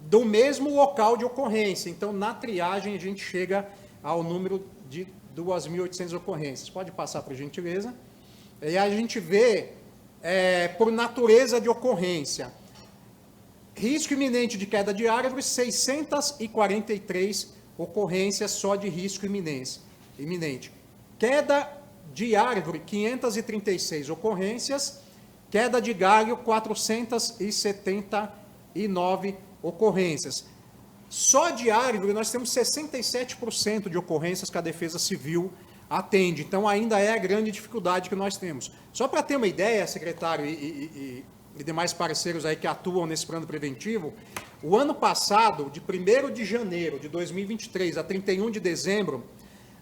do mesmo local de ocorrência. Então, na triagem, a gente chega ao número de 2.800 ocorrências. Pode passar, por gentileza. E a gente vê, por natureza de ocorrência, risco iminente de queda de árvores, 643 ocorrências só de risco iminente. Queda de árvore, 536 ocorrências. Queda de galho, 479 ocorrências. Só de árvore, nós temos 67% de ocorrências que a Defesa Civil atende. Então, ainda é a grande dificuldade que nós temos. Só para ter uma ideia, secretário e demais parceiros aí que atuam nesse plano preventivo, o ano passado, de 1º de janeiro de 2023 a 31 de dezembro,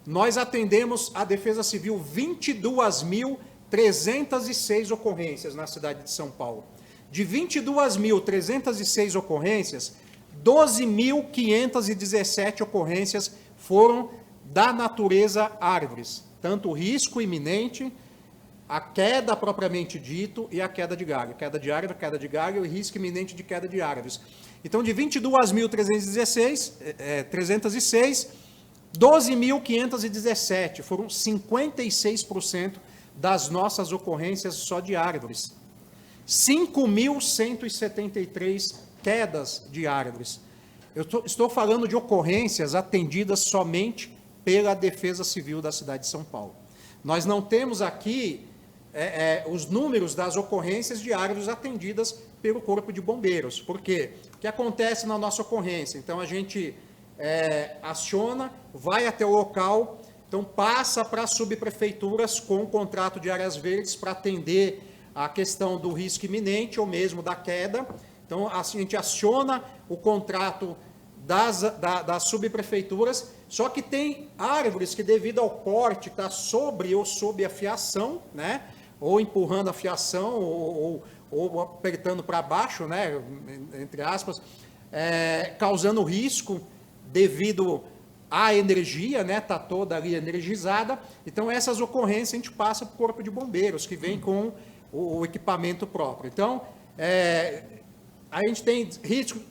nós atendemos a Defesa Civil 22.306 ocorrências na cidade de São Paulo. De 22.306 ocorrências, 12.517 ocorrências foram da natureza árvores, tanto o risco iminente, a queda propriamente dito e a queda de galho. Queda de árvore, queda de galho e risco iminente de queda de árvores. Então, de 22.306, 12.517, foram 56% das nossas ocorrências só de árvores. 5.173 quedas de árvores. Eu estou falando de ocorrências atendidas somente pela Defesa Civil da cidade de São Paulo. Nós não temos aqui os números das ocorrências de árvores atendidas pelo Corpo de Bombeiros. Por quê? O que acontece na nossa ocorrência? Então, a gente aciona, vai até o local, então passa para as subprefeituras com o contrato de áreas verdes para atender a questão do risco iminente ou mesmo da queda. Então, a gente aciona o contrato das subprefeituras, só que tem árvores que, devido ao porte, está sobre ou sob a fiação, né? Ou empurrando a fiação, ou apertando para baixo, né? Entre aspas, causando risco devido à energia, né? Está toda ali energizada. Então, essas ocorrências a gente passa para o Corpo de Bombeiros, que vem com o equipamento próprio. Então, a gente tem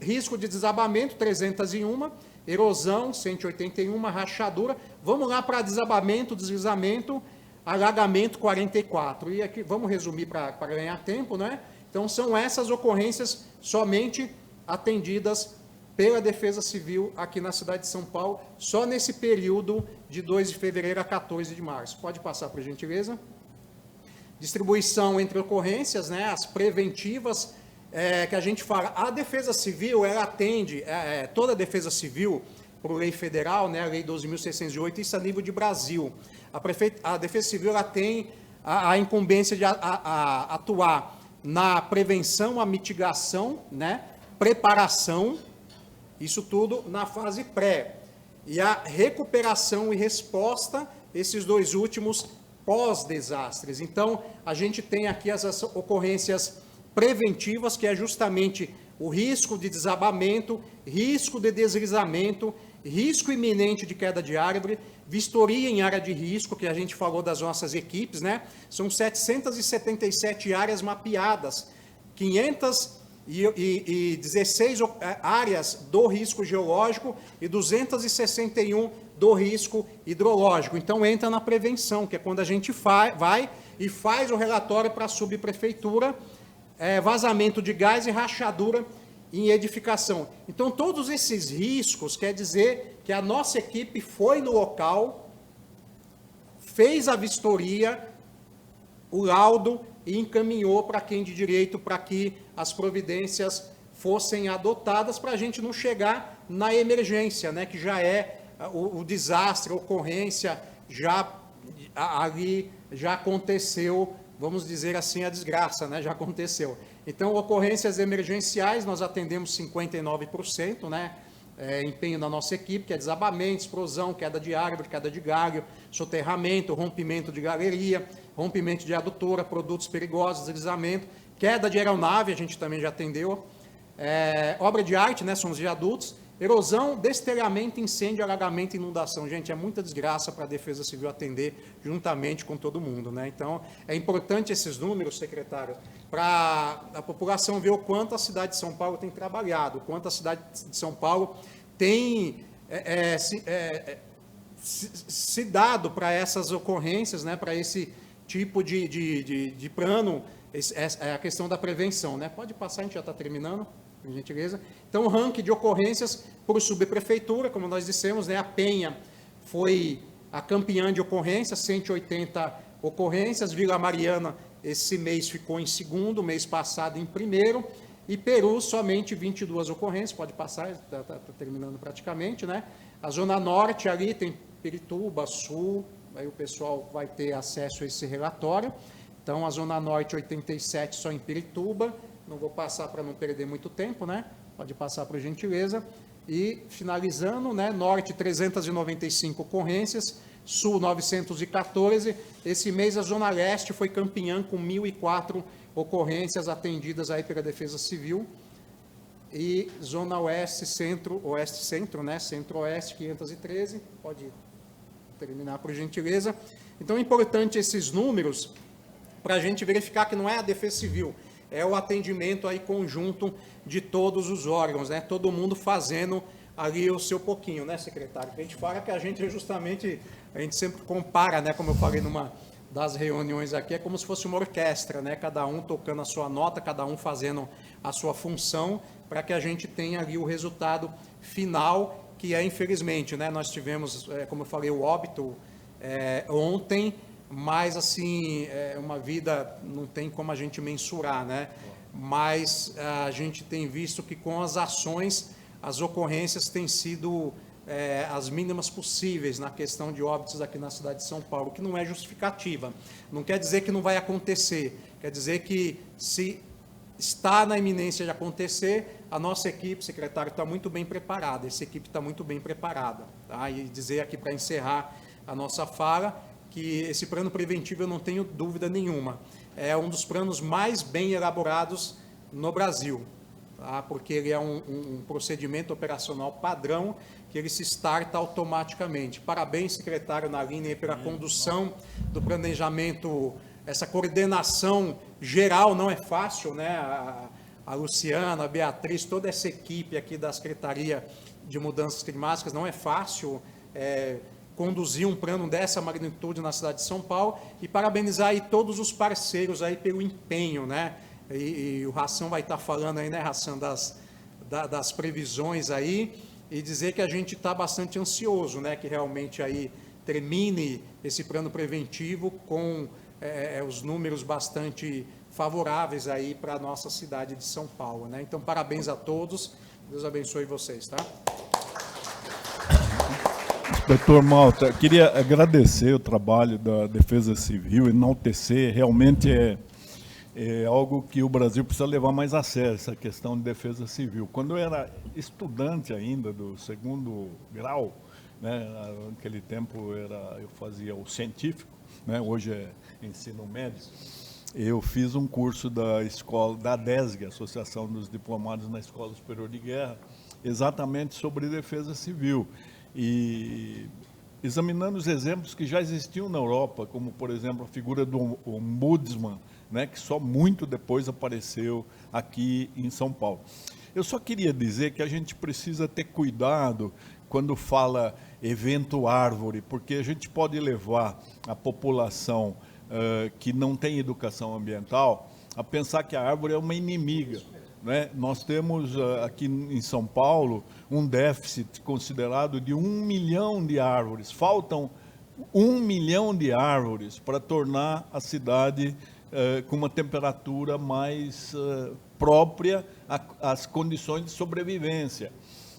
risco de desabamento, 301, erosão, 181, rachadura. Vamos lá para desabamento, deslizamento, alagamento, 44. E aqui, vamos resumir para ganhar tempo, né? Então, são essas ocorrências somente atendidas pela Defesa Civil aqui na cidade de São Paulo, só nesse período de 2 de fevereiro a 14 de março. Pode passar, por gentileza. Distribuição entre ocorrências, né? As preventivas, que a gente fala, a Defesa Civil, ela atende, toda a Defesa Civil, por lei federal, né, a lei 12.608, isso a nível de Brasil. A Defesa Civil, ela tem a incumbência de atuar na prevenção, a mitigação, né, preparação, isso tudo na fase pré, e a recuperação e resposta, esses dois últimos pós-desastres. Então, a gente tem aqui as ocorrências preventivas, que é justamente o risco de desabamento, risco de deslizamento risco iminente de queda de árvore, vistoria em área de risco, que a gente falou das nossas equipes, né? São 777 áreas mapeadas, 516 áreas do risco geológico e 261 do risco hidrológico. Então, entra na prevenção, que é quando a gente vai e faz o relatório para a subprefeitura, vazamento de gás e rachadura em edificação. Então, todos esses riscos, quer dizer que a nossa equipe foi no local, fez a vistoria, o laudo e encaminhou para quem de direito para que as providências fossem adotadas para a gente não chegar na emergência, né, que já é o desastre, a ocorrência, ali já aconteceu, vamos dizer assim, a desgraça, né, já aconteceu. Então, ocorrências emergenciais, nós atendemos 59%, né, empenho da nossa equipe, que é desabamento, explosão, queda de árvore, queda de galho, soterramento, rompimento de galeria, rompimento de adutora, produtos perigosos, deslizamento, queda de aeronave, a gente também já atendeu, obra de arte, né, são os viadutos, erosão, destelhamento, incêndio, alagamento e inundação. Gente, é muita desgraça para a Defesa Civil atender juntamente com todo mundo, né? Então, é importante esses números, secretário, para a população ver o quanto a cidade de São Paulo tem trabalhado, o quanto a cidade de São Paulo tem se dado para essas ocorrências, né, para esse tipo de plano, a questão da prevenção, né? Pode passar, a gente já está terminando, por gentileza. Então, o ranking de ocorrências por subprefeitura, como nós dissemos, né, a Penha foi a campeã de ocorrências, 180 ocorrências, Vila Mariana, esse mês ficou em segundo, mês passado em primeiro, e Peru, somente 22 ocorrências, pode passar, está terminando praticamente, né? A Zona Norte ali tem Pirituba, Sul, aí o pessoal vai ter acesso a esse relatório. Então, a Zona Norte, 87 só em Pirituba, não vou passar para não perder muito tempo, né? Pode passar, por gentileza. E, finalizando, né? Norte, 395 ocorrências, Sul, 914. Esse mês, a Zona Leste foi campeã com 1.004 ocorrências atendidas aí pela Defesa Civil. E Zona Oeste, Centro, né? Centro-Oeste, 513. Pode terminar, por gentileza. Então, é importante esses números para a gente verificar que não é a Defesa Civil, é o atendimento aí conjunto de todos os órgãos, né? Todo mundo fazendo ali o seu pouquinho, né, secretário? A gente fala que a gente justamente, a gente sempre compara, né, como eu falei numa das reuniões aqui, é como se fosse uma orquestra, né? Cada um tocando a sua nota, cada um fazendo a sua função, para que a gente tenha ali o resultado final, que é, infelizmente, né, nós tivemos, como eu falei, o óbito ontem, mas, assim, uma vida não tem como a gente mensurar, né? Mas a gente tem visto que com as ações, as ocorrências têm sido as mínimas possíveis na questão de óbitos aqui na cidade de São Paulo, que não é justificativa. Não quer dizer que não vai acontecer, quer dizer que se está na iminência de acontecer, a nossa equipe, secretário, está muito bem preparada, essa equipe está muito bem preparada. Tá? E dizer aqui para encerrar a nossa fala, que esse plano preventivo, eu não tenho dúvida nenhuma, é um dos planos mais bem elaborados no Brasil, tá? Porque ele é um procedimento operacional padrão, que ele se starta automaticamente. Parabéns, secretário Naline, pela condução do planejamento, essa coordenação geral não é fácil, né? A Luciana, a Beatriz, toda essa equipe aqui da Secretaria de Mudanças Climáticas, não é fácil conduzir um plano dessa magnitude na cidade de São Paulo, e parabenizar aí todos os parceiros aí pelo empenho, né? E o Ração vai estar falando aí, né, Ração, das previsões aí, e dizer que a gente está bastante ansioso, né, que realmente aí termine esse plano preventivo com os números bastante favoráveis aí para a nossa cidade de São Paulo, né? Então, parabéns a todos, Deus abençoe vocês, tá? Doutor Malta, queria agradecer o trabalho da Defesa Civil, enaltecer, realmente é algo que o Brasil precisa levar mais a sério, essa questão de defesa civil. Quando eu era estudante ainda do segundo grau, né, naquele tempo eu fazia o científico, né, hoje é ensino médio, eu fiz um curso da escola, da ADESG, Associação dos Diplomados na Escola Superior de Guerra, exatamente sobre defesa civil. e examinando os exemplos que já existiam na Europa, como, por exemplo, a figura do ombudsman, né, que só muito depois apareceu aqui em São Paulo. Eu só queria dizer que a gente precisa ter cuidado quando fala evento árvore, porque a gente pode levar a população que não tem educação ambiental a pensar que a árvore é uma inimiga, né? Nós temos aqui em São Paulo um déficit considerado de 1 milhão de árvores. Faltam 1 milhão de árvores para tornar a cidade com uma temperatura mais própria às condições de sobrevivência.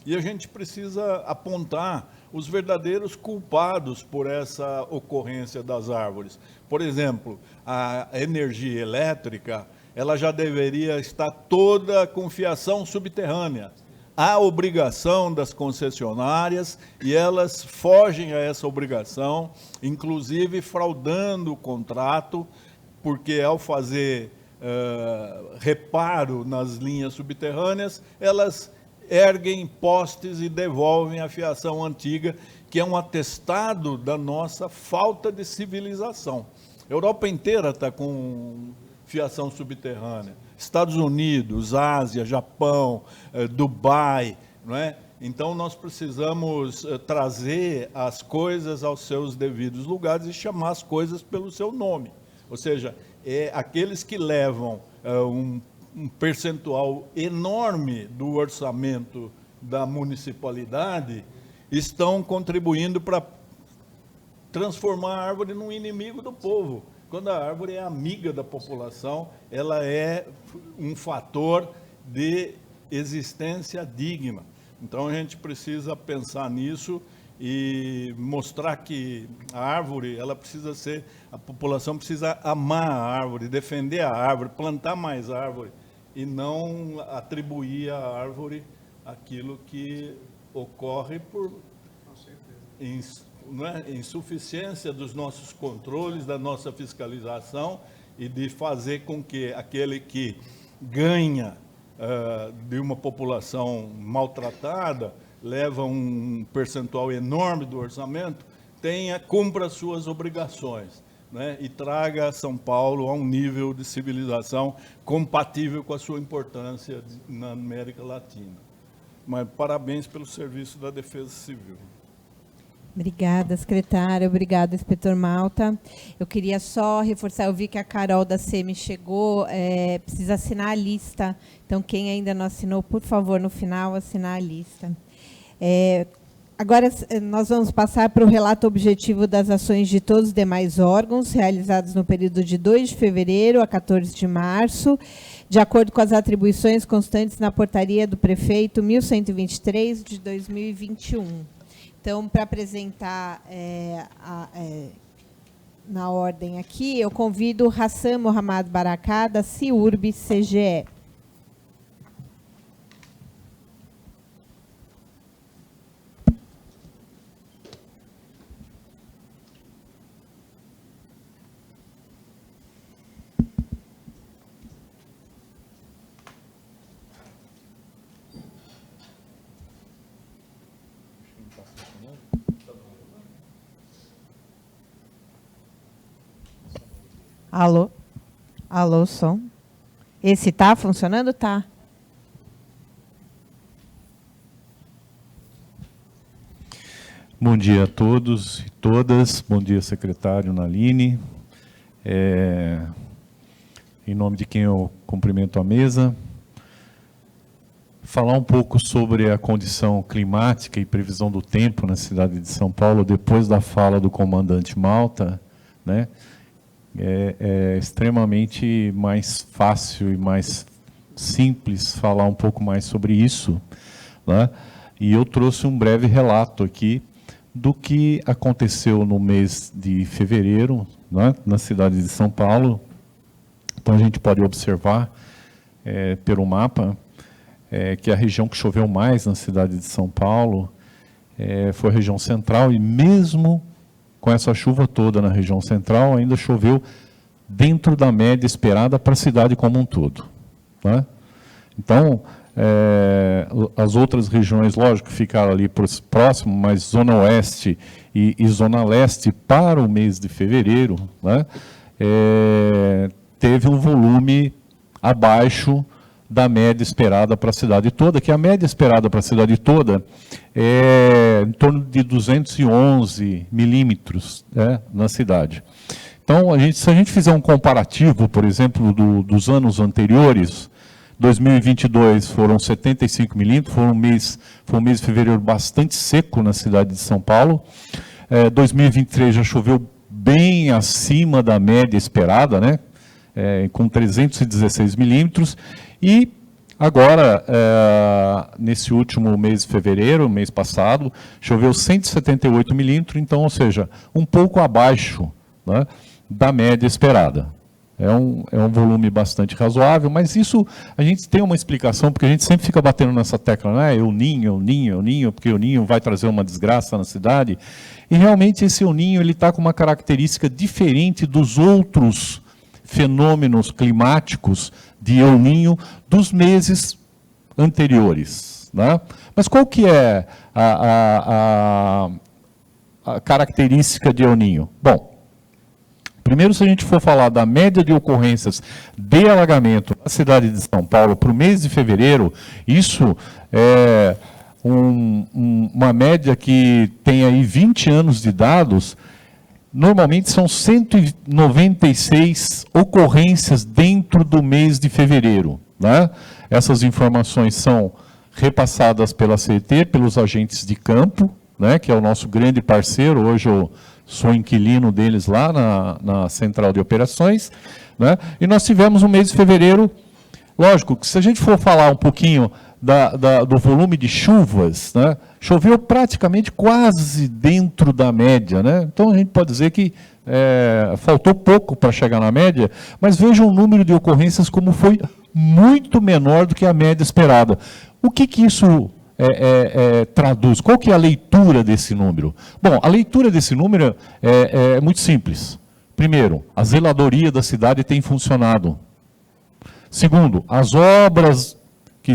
E a gente precisa apontar os verdadeiros culpados por essa ocorrência das árvores. Por exemplo, a energia elétrica, ela já deveria estar toda com fiação subterrânea. Há obrigação das concessionárias e elas fogem a essa obrigação, inclusive fraudando o contrato, porque ao fazer reparo nas linhas subterrâneas, elas erguem postes e devolvem a fiação antiga, que é um atestado da nossa falta de civilização. A Europa inteira está com fiação subterrânea. Estados Unidos, Ásia, Japão, Dubai, não é? Então, nós precisamos trazer as coisas aos seus devidos lugares e chamar as coisas pelo seu nome. Ou seja, aqueles que levam um percentual enorme do orçamento da municipalidade estão contribuindo para transformar a árvore num inimigo do povo. Quando a árvore é amiga da população, ela é um fator de existência digna. Então, a gente precisa pensar nisso e mostrar que a árvore, a população precisa amar a árvore, defender a árvore, plantar mais árvore e não atribuir à árvore aquilo que ocorre por insuficiência dos nossos controles, da nossa fiscalização e de fazer com que aquele que ganha de uma população maltratada, leva um percentual enorme do orçamento, cumpra as suas obrigações, né, e traga São Paulo a um nível de civilização compatível com a sua importância na América Latina. Mas parabéns pelo serviço da Defesa Civil. Obrigada, secretária. Obrigada, inspetor Malta. Eu queria só reforçar, eu vi que a Carol da SEMI chegou, precisa assinar a lista. Então, quem ainda não assinou, por favor, no final, assinar a lista. Agora, nós vamos passar para o relato objetivo das ações de todos os demais órgãos, realizados no período de 2 de fevereiro a 14 de março, de acordo com as atribuições constantes na portaria do prefeito 1123 de 2021. Então, para apresentar na ordem aqui, eu convido Hassan Mohamed Baraká, da CIURB CGE. Alô? Alô, som. Esse está funcionando? Tá. Bom dia a todos e todas. Bom dia, secretário Naline. Em nome de quem eu cumprimento a mesa. Falar um pouco sobre a condição climática e previsão do tempo na cidade de São Paulo, depois da fala do comandante Malta, né? É extremamente mais fácil e mais simples falar um pouco mais sobre isso, né? E eu trouxe um breve relato aqui do que aconteceu no mês de fevereiro, né, na cidade de São Paulo. Então, a gente pode observar pelo mapa que a região que choveu mais na cidade de São Paulo foi a região central, e mesmo com essa chuva toda na região central, ainda choveu dentro da média esperada para a cidade como um todo, né? Então, as outras regiões, lógico, ficaram ali próximo, mas Zona Oeste e Zona Leste para o mês de fevereiro, né, teve um volume abaixo da média esperada para a cidade toda, que a média esperada para a cidade toda é em torno de 211 milímetros, né, na cidade. Então, se a gente fizer um comparativo, por exemplo, dos anos anteriores, 2022 foram 75 milímetros, foi um mês de fevereiro bastante seco na cidade de São Paulo. 2023 já choveu bem acima da média esperada, né? Com 316 milímetros. E agora, nesse último mês de fevereiro, mês passado, choveu 178 milímetros, então, ou seja, um pouco abaixo, né, da média esperada. É um volume bastante razoável, mas isso a gente tem uma explicação, porque a gente sempre fica batendo nessa tecla, né? El Ninho, porque o Ninho vai trazer uma desgraça na cidade. E realmente esse El Ninho está com uma característica diferente dos outros fenômenos climáticos de El Ninho dos meses anteriores, né? Mas qual que é a característica de El Ninho? Bom, primeiro, se a gente for falar da média de ocorrências de alagamento na cidade de São Paulo para o mês de fevereiro, isso é uma média que tem aí 20 anos de dados. Normalmente são 196 ocorrências dentro do mês de fevereiro, né? Essas informações são repassadas pela CET, pelos agentes de campo, né, que é o nosso grande parceiro. Hoje eu sou inquilino deles lá na central de operações, né? E nós tivemos um mês de fevereiro, lógico, que se a gente for falar um pouquinho do volume de chuvas, né, choveu praticamente quase dentro da média, né? Então a gente pode dizer que faltou pouco para chegar na média, mas veja o número de ocorrências como foi muito menor do que a média esperada. O que isso traduz? Qual que é a leitura desse número? Bom, a leitura desse número é muito simples. Primeiro, a zeladoria da cidade tem funcionado. Segundo, as obras que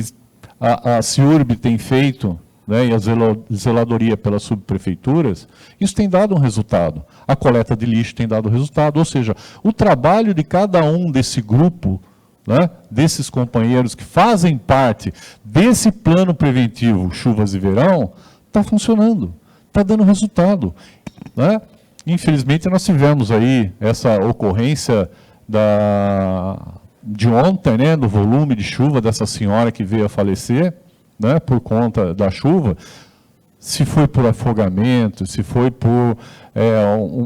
a CIURB tem feito, né, e a zeladoria pelas subprefeituras, isso tem dado um resultado. A coleta de lixo tem dado resultado, ou seja, o trabalho de cada um desse grupo, né, desses companheiros que fazem parte desse plano preventivo chuvas de verão, está funcionando, está dando resultado, né? Infelizmente, nós tivemos aí essa ocorrência de ontem, né, do volume de chuva dessa senhora que veio a falecer, né, por conta da chuva. Se foi por afogamento, se foi por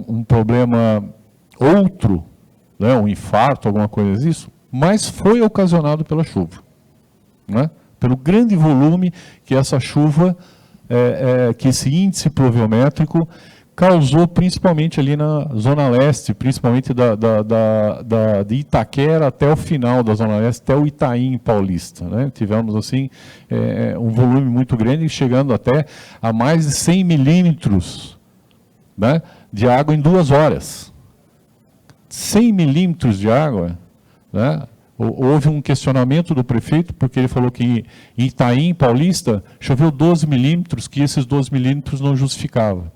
um problema outro, né, um infarto, alguma coisa disso, mas foi ocasionado pela chuva, né? Pelo grande volume que essa chuva, que esse índice pluviométrico causou, principalmente ali na Zona Leste, principalmente de Itaquera até o final da Zona Leste, até o Itaim Paulista, né? Tivemos, assim, um volume muito grande, chegando até a mais de 100 milímetros, né, de água em 2 horas. 100 milímetros de água, né? Houve um questionamento do prefeito, porque ele falou que em Itaim Paulista choveu 12 milímetros, que esses 12 milímetros não justificavam.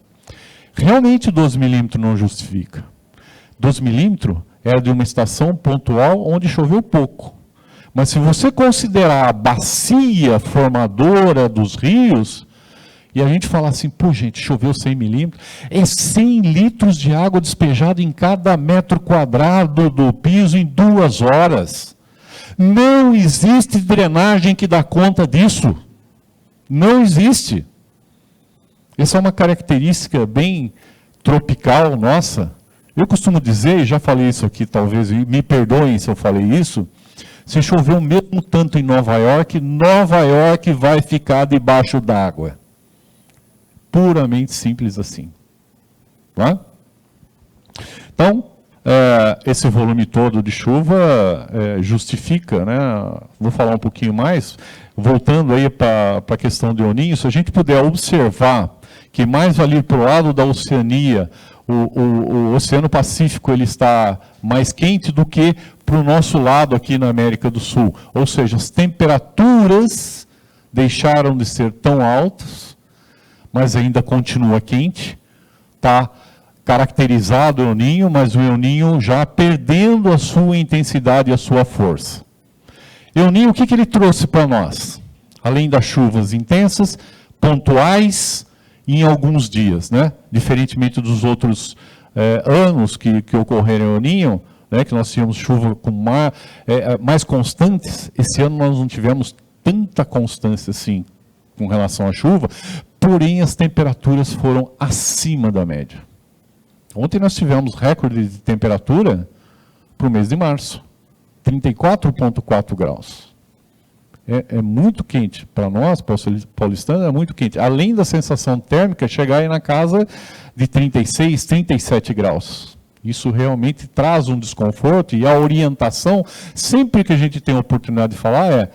Realmente 12 milímetros não justifica. 12 milímetros era de uma estação pontual onde choveu pouco. Mas se você considerar a bacia formadora dos rios, e a gente falar assim, pô, gente, choveu 100 milímetros, é 100 litros de água despejada em cada metro quadrado do piso em 2 horas. Não existe drenagem que dá conta disso. Não existe. Essa é uma característica bem tropical nossa. Eu costumo dizer, e já falei isso aqui, talvez, me perdoem se eu falei isso, se chover o mesmo tanto em Nova York vai ficar debaixo d'água. Puramente simples assim. Tá? Então, esse volume todo de chuva justifica, né? Vou falar um pouquinho mais, voltando aí para a questão de El Ninho, se a gente puder observar que mais ali para o lado da Oceania, o Oceano Pacífico ele está mais quente do que para o nosso lado aqui na América do Sul. Ou seja, as temperaturas deixaram de ser tão altas, mas ainda continua quente. Está caracterizado o El Niño, mas o El Niño já perdendo a sua intensidade e a sua força. El Niño, o que ele trouxe para nós? Além das chuvas intensas, pontuais, em alguns dias, né? Diferentemente dos outros anos que ocorreram em El Niño, né? Que nós tínhamos chuva com mais constantes, esse ano nós não tivemos tanta constância assim com relação à chuva, porém as temperaturas foram acima da média. Ontem nós tivemos recorde de temperatura para o mês de março, 34,4 graus. É muito quente. Para nós, paulistanos, é muito quente. Além da sensação térmica, chegar aí na casa de 36, 37 graus. Isso realmente traz um desconforto e a orientação, sempre que a gente tem a oportunidade de falar,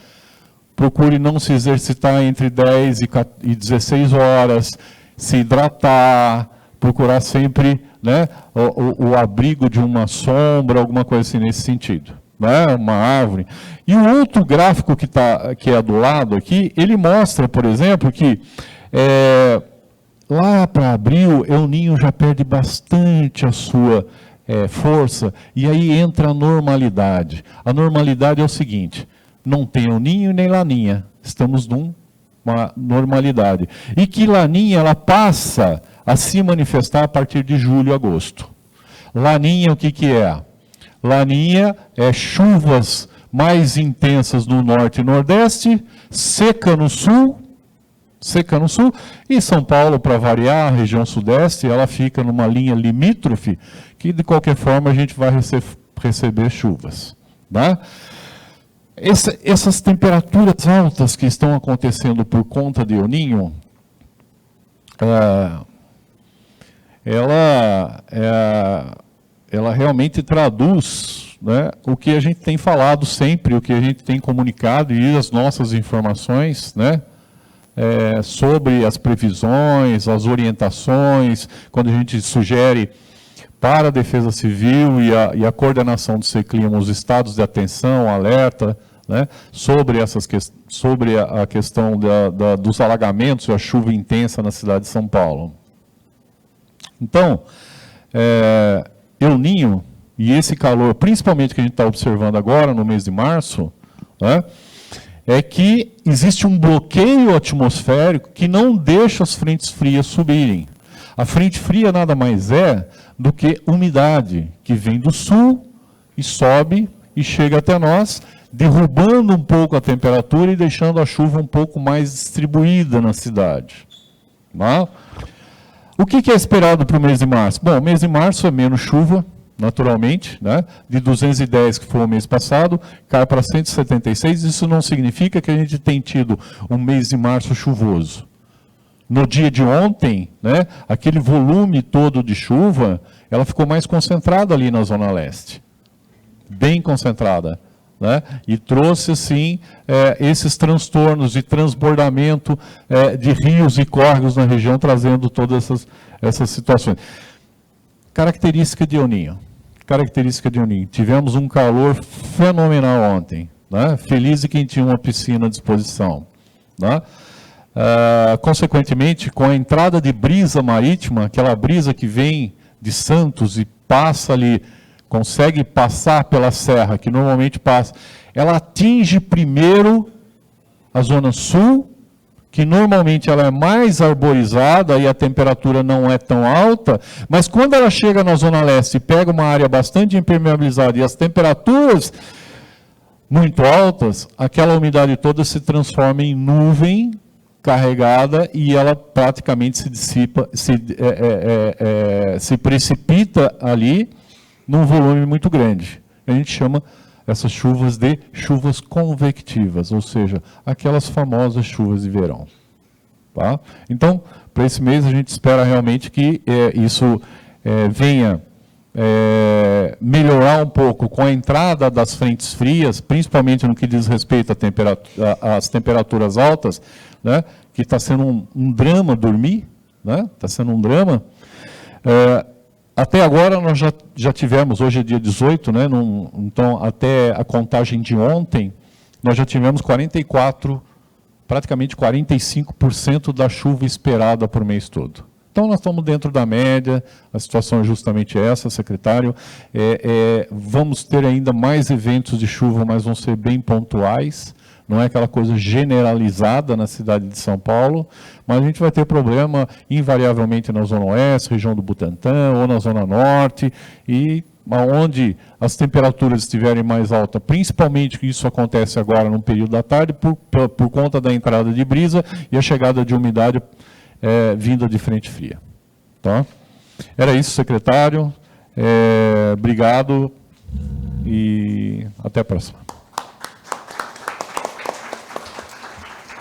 procure não se exercitar entre 10 e 16 horas, se hidratar, procurar sempre, né, o abrigo de uma sombra, alguma coisa assim nesse sentido. Uma árvore. E o outro gráfico que é do lado aqui, ele mostra, por exemplo, que lá para abril, El Niño já perde bastante a sua força, e aí entra a normalidade. A normalidade é o seguinte, não tem El Niño nem Laninha, estamos numa normalidade. E que Laninha, ela passa a se manifestar a partir de julho, agosto. Laninha, o que é? Laninha é chuvas mais intensas no norte e nordeste, seca no sul, e São Paulo, para variar, a região sudeste, ela fica numa linha limítrofe, que de qualquer forma a gente vai receber chuvas. Tá? Essas temperaturas altas que estão acontecendo por conta de El Niño, ela realmente traduz, né, o que a gente tem falado sempre, o que a gente tem comunicado e as nossas informações, né, sobre as previsões, as orientações, quando a gente sugere para a Defesa Civil e a coordenação do CECLIMA, os estados de atenção, alerta, né, sobre a questão dos alagamentos e a chuva intensa na cidade de São Paulo. Então, El Niño e esse calor, principalmente que a gente está observando agora, no mês de março, né, é que existe um bloqueio atmosférico que não deixa as frentes frias subirem. A frente fria nada mais é do que umidade, que vem do sul e sobe e chega até nós, derrubando um pouco a temperatura e deixando a chuva um pouco mais distribuída na cidade. Tá? O que é esperado para o mês de março? Bom, o mês de março é menos chuva, naturalmente, né? De 210 que foi o mês passado, cai para 176, isso não significa que a gente tem tido um mês de março chuvoso. No dia de ontem, né, aquele volume todo de chuva, ela ficou mais concentrada ali na Zona Leste, bem concentrada, né? E trouxe, assim, esses transtornos de transbordamento de rios e córregos na região, trazendo todas essas situações. Característica de El Niño. Tivemos um calor fenomenal ontem, né? Feliz de quem tinha uma piscina à disposição, né? Consequentemente, com a entrada de brisa marítima, aquela brisa que vem de Santos e passa ali, consegue passar pela serra, que normalmente passa, ela atinge primeiro a zona sul, que normalmente ela é mais arborizada e a temperatura não é tão alta, mas quando ela chega na zona leste e pega uma área bastante impermeabilizada e as temperaturas muito altas, aquela umidade toda se transforma em nuvem carregada e ela praticamente se dissipa, se precipita ali num volume muito grande. A gente chama essas chuvas de chuvas convectivas, ou seja, aquelas famosas chuvas de verão. Tá? Então, para esse mês a gente espera realmente que isso venha melhorar um pouco com a entrada das frentes frias, principalmente no que diz respeito às temperaturas altas, né, que está sendo um drama dormir, né, está sendo um drama. Até agora nós já tivemos, hoje é dia 18, né, então até a contagem de ontem, nós já tivemos 44, praticamente 45% da chuva esperada por mês todo. Então nós estamos dentro da média, a situação é justamente essa, secretário. Vamos ter ainda mais eventos de chuva, mas vão ser bem pontuais. Não é aquela coisa generalizada na cidade de São Paulo, mas a gente vai ter problema invariavelmente na Zona Oeste, região do Butantã, ou na Zona Norte, e onde as temperaturas estiverem mais altas, principalmente que isso acontece agora no período da tarde, por conta da entrada de brisa e a chegada de umidade vinda de frente fria. Tá? Era isso, secretário. Obrigado e até a próxima.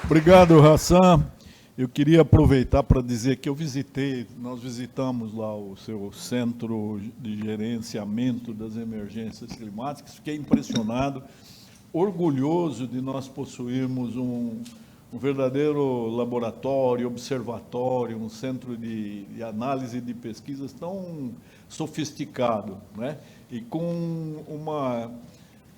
Obrigado, Hassan. Eu queria aproveitar para dizer que nós visitamos lá o seu centro de gerenciamento das emergências climáticas, fiquei impressionado, orgulhoso de nós possuirmos um verdadeiro laboratório, observatório, um centro de análise de pesquisas tão sofisticado, né? E com uma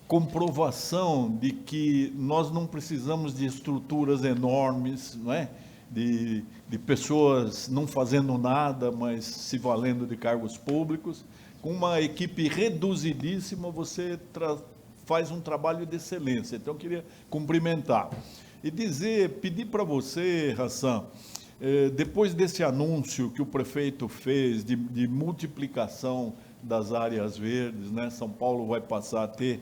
comprovação de que nós não precisamos de estruturas enormes, não é? De pessoas não fazendo nada, mas se valendo de cargos públicos. Com uma equipe reduzidíssima, você faz um trabalho de excelência. Então, eu queria cumprimentar. E pedir para você, Hassan, depois desse anúncio que o prefeito fez de multiplicação das áreas verdes, né? São Paulo vai passar a ter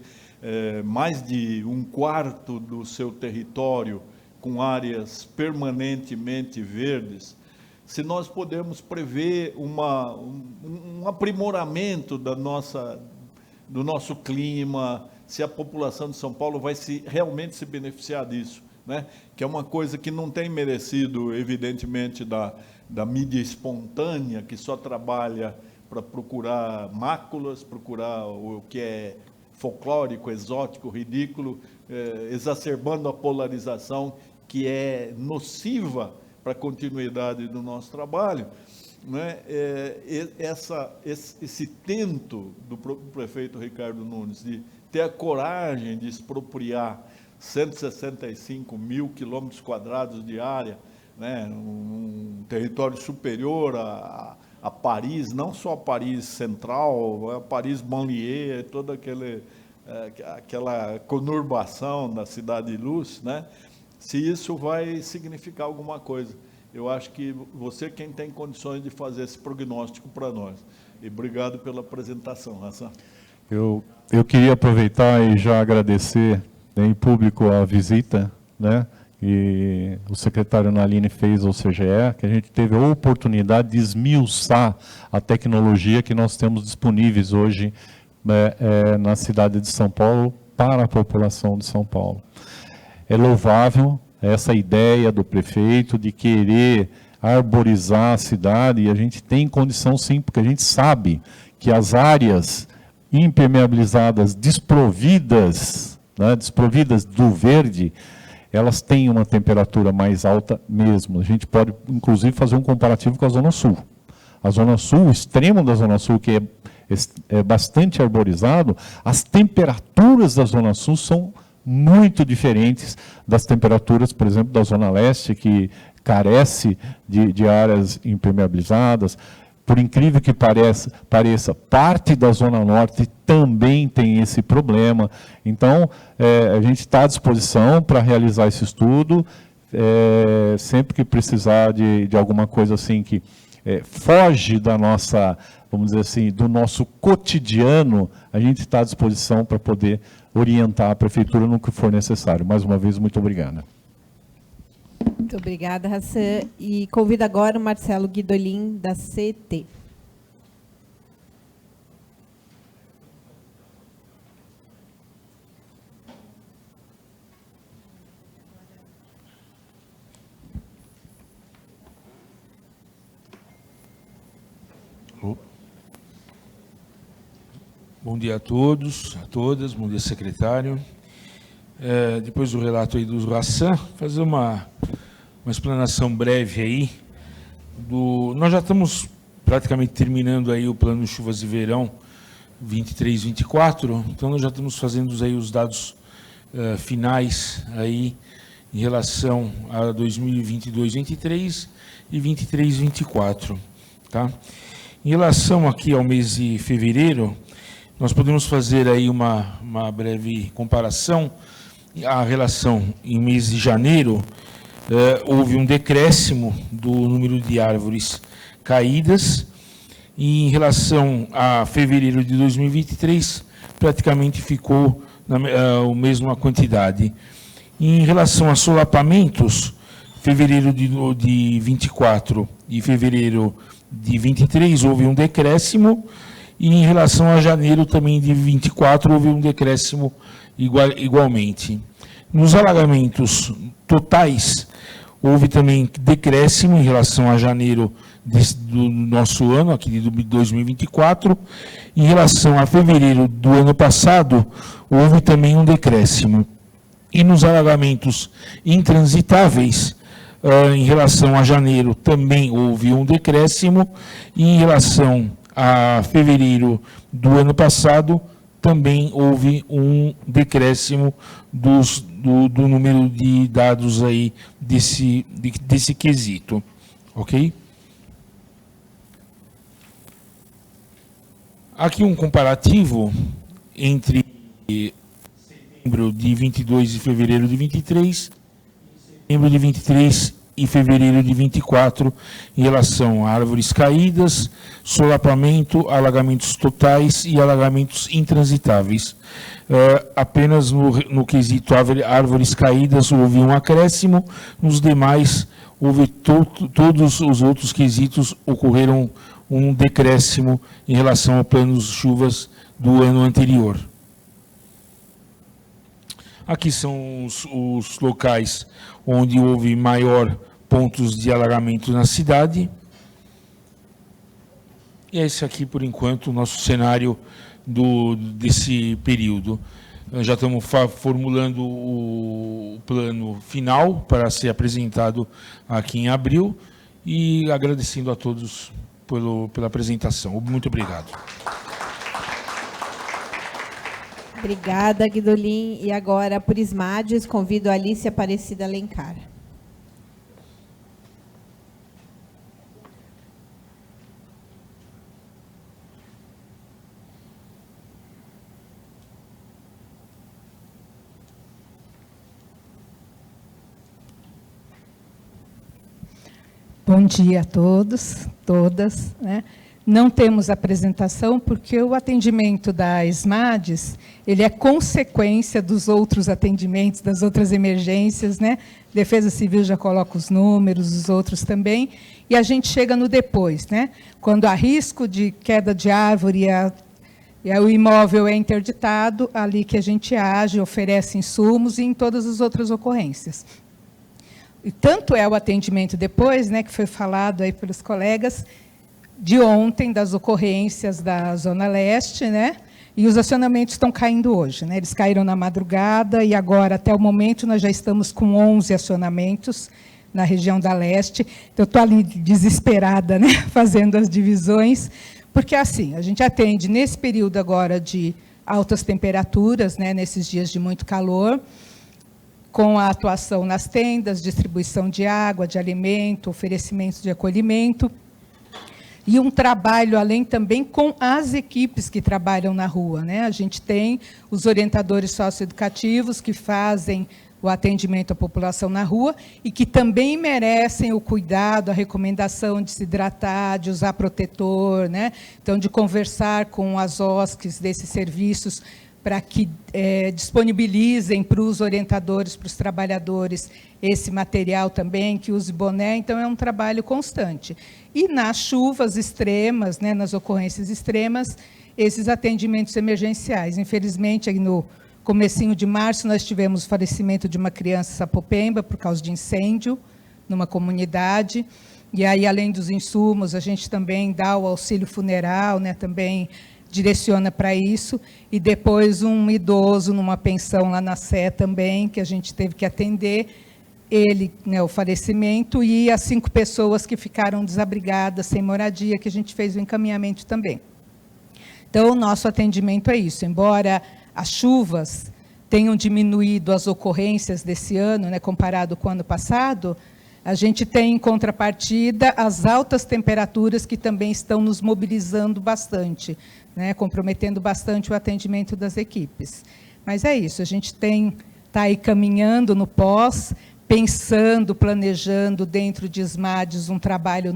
mais de 1/4 do seu território com áreas permanentemente verdes, se nós podemos prever um aprimoramento do nosso clima, se a população de São Paulo vai realmente se beneficiar disso, né? Que é uma coisa que não tem merecido, evidentemente, da mídia espontânea, que só trabalha para procurar máculas, procurar o que é folclórico, exótico, ridículo, exacerbando a polarização que é nociva para a continuidade do nosso trabalho, né? Esse tento do prefeito Ricardo Nunes de ter a coragem de expropriar 165 mil quilômetros quadrados de área, né? Um território superior a Paris, não só a Paris Central, a Paris Banlieue, toda aquela conurbação da Cidade de Luz, né? Se isso vai significar alguma coisa. Eu acho que você quem tem condições de fazer esse prognóstico para nós. E obrigado pela apresentação, Hassan. Eu queria aproveitar e já agradecer em público a visita, né? E o secretário Naline fez ao CGE, que a gente teve a oportunidade de esmiuçar a tecnologia que nós temos disponíveis hoje na cidade de São Paulo para a população de São Paulo. É louvável essa ideia do prefeito de querer arborizar a cidade, e a gente tem condição sim, porque a gente sabe que as áreas impermeabilizadas, desprovidas do verde, elas têm uma temperatura mais alta mesmo. A gente pode, inclusive, fazer um comparativo com a Zona Sul. A Zona Sul, o extremo da Zona Sul, que é bastante arborizado, as temperaturas da Zona Sul são muito diferentes das temperaturas, por exemplo, da Zona Leste, que carece de áreas impermeabilizadas. Por incrível que pareça, parte da Zona Norte também tem esse problema. Então, a gente está à disposição para realizar esse estudo, sempre que precisar de alguma coisa assim que foge da nossa, vamos dizer assim, do nosso cotidiano, a gente está à disposição para poder orientar a prefeitura no que for necessário. Mais uma vez, muito obrigado. Muito obrigada, Hassan. E convido agora o Marcelo Guidolin, da CET. Bom dia a todos, a todas, bom dia, secretário. Depois do relato aí do Hassan, fazer uma explanação breve aí. Nós já estamos praticamente terminando aí o plano chuvas de verão 23, 24, então nós já estamos fazendo aí os dados finais aí em relação a 2022, 23 e 23, 24, tá? Em relação aqui ao mês de fevereiro, nós podemos fazer aí uma breve comparação. A relação em mês de janeiro, houve um decréscimo do número de árvores caídas, e em relação a fevereiro de 2023, praticamente ficou a mesma quantidade. Em relação a solapamentos, fevereiro de 24 e fevereiro de 23 houve um decréscimo, e em relação a janeiro também de 24 houve um decréscimo igualmente. Nos alagamentos totais, houve também decréscimo em relação a janeiro do nosso ano, aqui de 2024. Em relação a fevereiro do ano passado, houve também um decréscimo. E nos alagamentos intransitáveis, em relação a janeiro, também houve um decréscimo, e em relação a fevereiro do ano passado, também houve um decréscimo do número de dados aí desse quesito, ok? Aqui um comparativo entre setembro de 22 e fevereiro de 23, setembro de 23 e fevereiro de 24, em relação a árvores caídas, solapamento, alagamentos totais e alagamentos intransitáveis. Apenas no quesito árvores caídas houve um acréscimo, nos demais houve todos os outros quesitos ocorreram um decréscimo em relação ao plano de chuvas do ano anterior. Aqui são os locais onde houve maior pontos de alagamento na cidade. E é esse aqui, por enquanto, o nosso cenário desse período. Nós já estamos formulando o plano final para ser apresentado aqui em abril, e agradecendo a todos pela apresentação. Muito obrigado. Obrigada, Guidolin. E agora, por Ismades, convido a Alice Aparecida Alencar. Bom dia a todos, todas, né? Não temos apresentação porque o atendimento da Ismades, ele é consequência dos outros atendimentos, das outras emergências, né? Defesa Civil já coloca os números, os outros também, e a gente chega no depois, né? Quando há risco de queda de árvore e o imóvel é interditado, ali que a gente age, oferece insumos e em todas as outras ocorrências. E tanto é o atendimento depois, né, que foi falado aí pelos colegas, de ontem, das ocorrências da Zona Leste, né, e os acionamentos estão caindo hoje, né, eles caíram na madrugada e agora, até o momento, nós já estamos com 11 acionamentos na região da Leste. Então, eu estou ali desesperada, né, fazendo as divisões, porque, assim, a gente atende nesse período agora de altas temperaturas, né, nesses dias de muito calor, com a atuação nas tendas, distribuição de água, de alimento, oferecimento de acolhimento, e um trabalho além também com as equipes que trabalham na rua, né? A gente tem os orientadores socioeducativos que fazem o atendimento à população na rua e que também merecem o cuidado, a recomendação de se hidratar, de usar protetor, né? Então, de conversar com as OSCs desses serviços para que disponibilizem para os orientadores, para os trabalhadores, esse material também, que use boné. Então, é um trabalho constante. E nas chuvas extremas, né, nas ocorrências extremas, esses atendimentos emergenciais. Infelizmente, aí no comecinho de março, nós tivemos o falecimento de uma criança em Sapopemba por causa de incêndio numa comunidade. E aí, além dos insumos, a gente também dá o auxílio funeral, né, também direciona para isso, e depois um idoso numa pensão lá na Sé também, que a gente teve que atender, ele, né, o falecimento, e as 5 pessoas que ficaram desabrigadas, sem moradia, que a gente fez o encaminhamento também. Então, o nosso atendimento é isso. Embora as chuvas tenham diminuído as ocorrências desse ano, né, comparado com o ano passado, a gente tem, em contrapartida, as altas temperaturas que também estão nos mobilizando bastante, né, comprometendo bastante o atendimento das equipes. Mas é isso, a gente está aí caminhando no pós, pensando, planejando dentro de SMADs um trabalho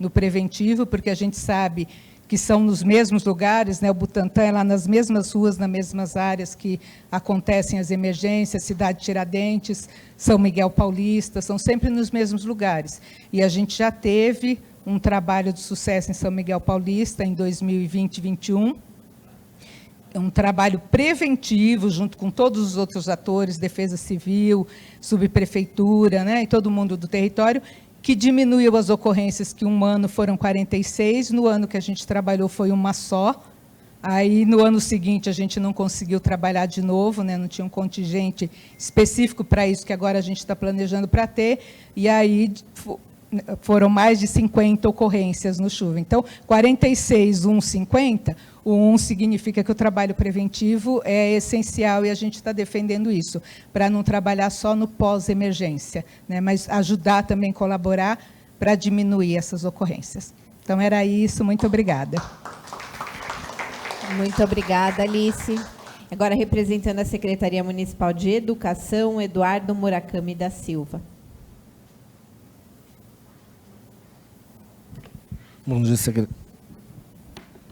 no preventivo, porque a gente sabe que são nos mesmos lugares, né? O Butantã é lá nas mesmas ruas, nas mesmas áreas que acontecem as emergências, Cidade Tiradentes, São Miguel Paulista, são sempre nos mesmos lugares. E a gente já teve um trabalho de sucesso em São Miguel Paulista em 2020 e 2021, um trabalho preventivo, junto com todos os outros atores, Defesa Civil, Subprefeitura, né, e todo mundo do território, que diminuiu as ocorrências, que um ano foram 46, no ano que a gente trabalhou foi uma só, aí no ano seguinte a gente não conseguiu trabalhar de novo, né, não tinha um contingente específico para isso, que agora a gente está planejando para ter, e aí foram mais de 50 ocorrências no chuva. Então, 46, 50, o 1 significa que o trabalho preventivo é essencial e a gente está defendendo isso, para não trabalhar só no pós-emergência, né, mas ajudar também, colaborar para diminuir essas ocorrências. Então, era isso. Muito obrigada. Muito obrigada, Alice. Agora, representando a Secretaria Municipal de Educação, Eduardo Murakami da Silva. Bom dia, secretário.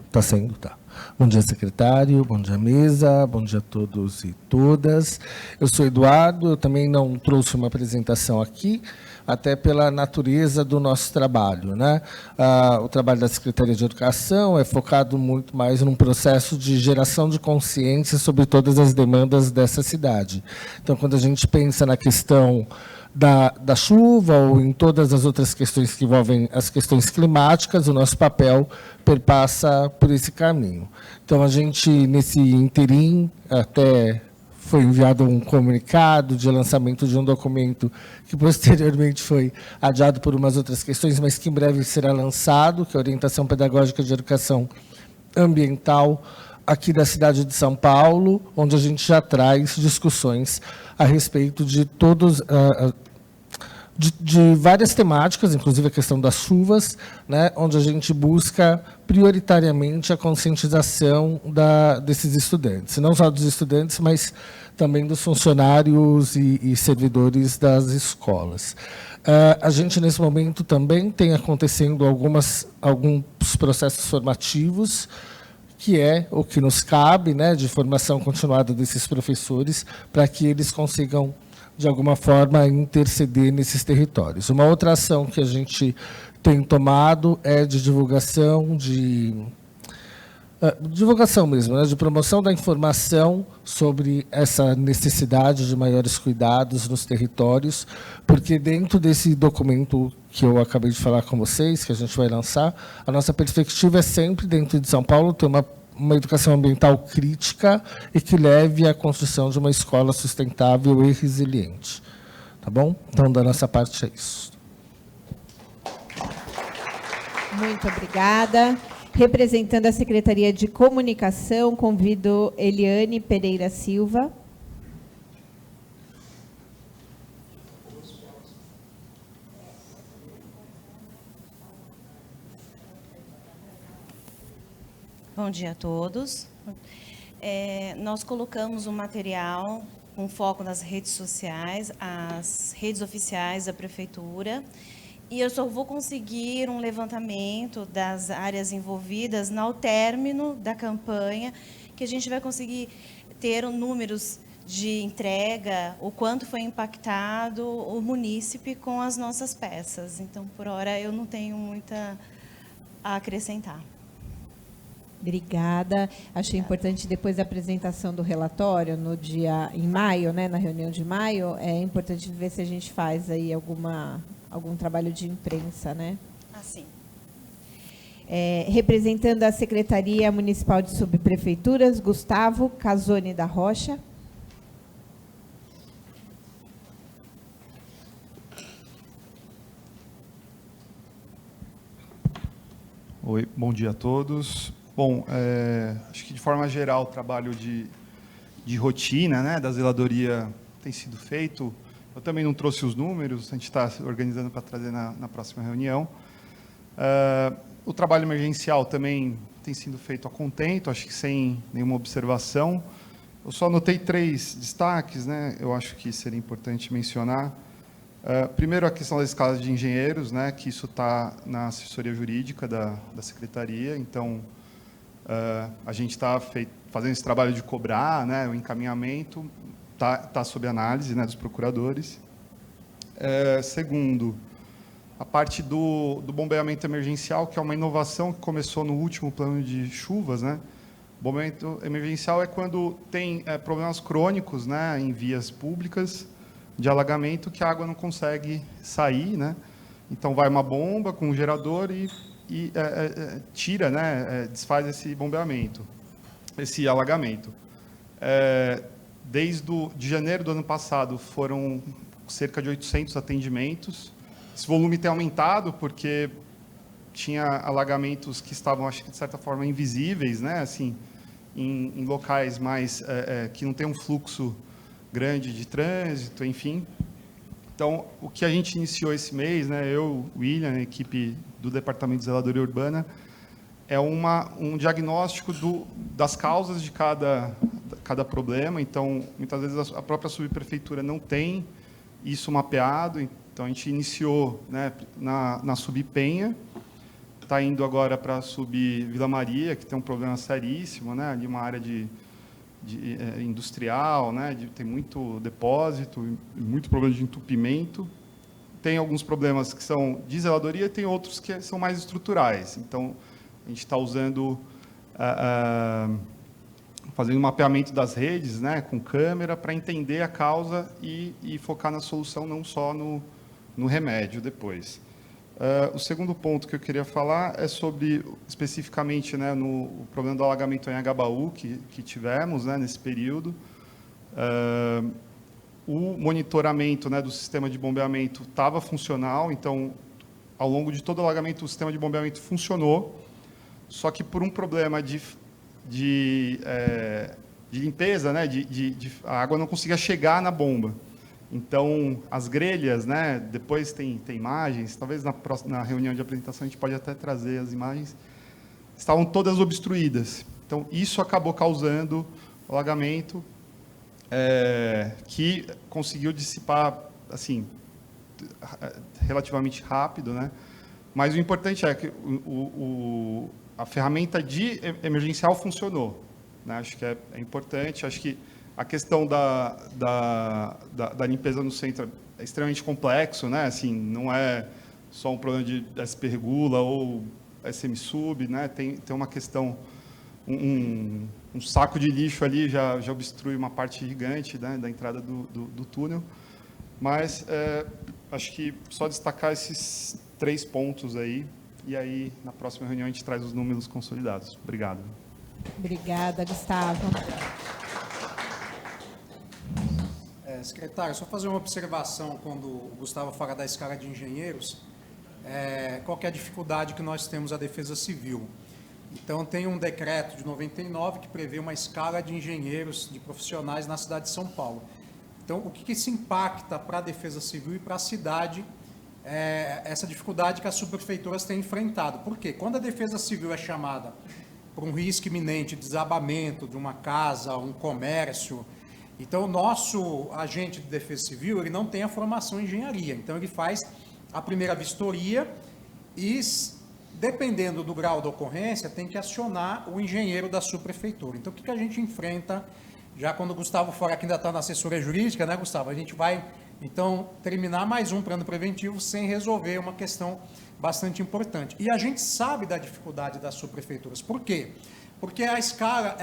Está sendo, tá. Bom dia, secretário. Bom dia, mesa. Bom dia a todos e todas. Eu sou Eduardo. Eu também não trouxe uma apresentação aqui, até pela natureza do nosso trabalho, né? O trabalho da Secretaria de Educação é focado muito mais num processo de geração de consciência sobre todas as demandas dessa cidade. Então, quando a gente pensa na questão da chuva ou em todas as outras questões que envolvem as questões climáticas, o nosso papel perpassa por esse caminho. Então, a gente, nesse interim, até foi enviado um comunicado de lançamento de um documento que posteriormente foi adiado por umas outras questões, mas que em breve será lançado, que é a Orientação Pedagógica de Educação Ambiental aqui da cidade de São Paulo, onde a gente já traz discussões a respeito de todos de várias temáticas, inclusive a questão das chuvas, né, onde a gente busca prioritariamente a conscientização desses estudantes, não só dos estudantes, mas também dos funcionários e servidores das escolas. A gente, nesse momento, também tem acontecendo alguns processos formativos, que é o que nos cabe, né, de formação continuada desses professores, para que eles consigam, de alguma forma, interceder nesses territórios. Uma outra ação que a gente tem tomado é de divulgação, divulgação mesmo, né, de promoção da informação sobre essa necessidade de maiores cuidados nos territórios, porque dentro desse documento que eu acabei de falar com vocês, que a gente vai lançar, a nossa perspectiva é sempre, dentro de São Paulo, ter uma educação ambiental crítica e que leve à construção de uma escola sustentável e resiliente. Tá bom? Então, da nossa parte, é isso. Muito obrigada. Representando a Secretaria de Comunicação, convido Eliane Pereira Silva. Bom dia a todos. Nós colocamos um material com foco nas redes sociais, as redes oficiais da Prefeitura, e eu só vou conseguir um levantamento das áreas envolvidas ao término da campanha, que a gente vai conseguir ter números de entrega, o quanto foi impactado o munícipe com as nossas peças. Então, por hora, eu não tenho muita a acrescentar. Obrigada. Achei importante, depois da apresentação do relatório, em maio, né, na reunião de maio, é importante ver se a gente faz aí algum trabalho de imprensa, né? Assim. Representando a Secretaria Municipal de Subprefeituras, Gustavo Casoni da Rocha. Oi, bom dia a todos. Bom, acho que de forma geral o trabalho de rotina, né, da zeladoria tem sido feito. Eu também não trouxe os números, a gente está se organizando para trazer na próxima reunião. O trabalho emergencial também tem sido feito a contento, acho que sem nenhuma observação. Eu só anotei 3 destaques, né, eu acho que seria importante mencionar. Primeiro, a questão das escalas de engenheiros, né, que isso está na assessoria jurídica da Secretaria, então a gente está fazendo esse trabalho de cobrar, né, o encaminhamento, está sob análise, né, dos procuradores. Segundo, a parte do bombeamento emergencial, que é uma inovação que começou no último plano de chuvas, né. Bombeamento emergencial é quando tem problemas crônicos, né, em vias públicas de alagamento que a água não consegue sair, né. Então vai uma bomba com um gerador e tira, né, desfaz esse bombeamento, esse alagamento. De janeiro do ano passado foram cerca de 800 atendimentos. Esse volume tem aumentado porque tinha alagamentos que estavam, acho que de certa forma, invisíveis, né, assim, em locais mais que não tem um fluxo grande de trânsito, enfim. Então, o que a gente iniciou esse mês, né, eu, William, a equipe do Departamento de Zeladoria Urbana, é um diagnóstico das causas de cada problema. Então, muitas vezes a própria subprefeitura não tem isso mapeado. Então, a gente iniciou, né, na Subpenha, está indo agora para a Vila Maria, que tem um problema seríssimo, né, ali uma área industrial, né, tem muito depósito, muito problema de entupimento. Tem alguns problemas que são de zeladoria, tem outros que são mais estruturais. Então, a gente está usando, fazendo um mapeamento das redes, né, com câmera, para entender a causa e focar na solução, não só no remédio depois. O segundo ponto que eu queria falar é sobre, especificamente, né, no problema do alagamento em Agabaú, que tivemos, né, nesse período. O monitoramento, né, do sistema de bombeamento estava funcional, então, ao longo de todo o alagamento, o sistema de bombeamento funcionou, só que por um problema de limpeza, né, a água não conseguia chegar na bomba. Então, as grelhas, né, depois tem imagens, talvez na reunião de apresentação a gente pode até trazer as imagens, estavam todas obstruídas. Então, isso acabou causando alagamento, que conseguiu dissipar, assim, relativamente rápido, né? Mas o importante é que a ferramenta de emergencial funcionou, né? Acho que é importante, acho que a questão da limpeza no centro é extremamente complexo, né? Assim, não é só um problema de SP Regula ou SM Sub, né? Tem uma questão, um saco de lixo ali já obstrui uma parte gigante, né, da entrada do túnel. Mas acho que só destacar esses 3 pontos aí, e aí na próxima reunião a gente traz os números consolidados. Obrigado. Obrigada, Gustavo. Secretário, só fazer uma observação quando o Gustavo fala da escala de engenheiros, qual que é a dificuldade que nós temos a Defesa Civil. Então, tem um decreto de 99 que prevê uma escala de engenheiros, de profissionais na cidade de São Paulo. Então, o que isso impacta para a Defesa Civil e para a cidade, essa dificuldade que as subprefeituras têm enfrentado? Por quê? Quando a Defesa Civil é chamada por um risco iminente de desabamento de uma casa, um comércio, então o nosso agente de Defesa Civil, ele não tem a formação em engenharia, então ele faz a primeira vistoria e, dependendo do grau da ocorrência, tem que acionar o engenheiro da subprefeitura. Então, o que a gente enfrenta, já quando o Gustavo fala que ainda está na assessoria jurídica, né, Gustavo? A gente vai, então, terminar mais um plano preventivo sem resolver uma questão bastante importante. E a gente sabe da dificuldade das subprefeituras. Por quê? Porque a escala,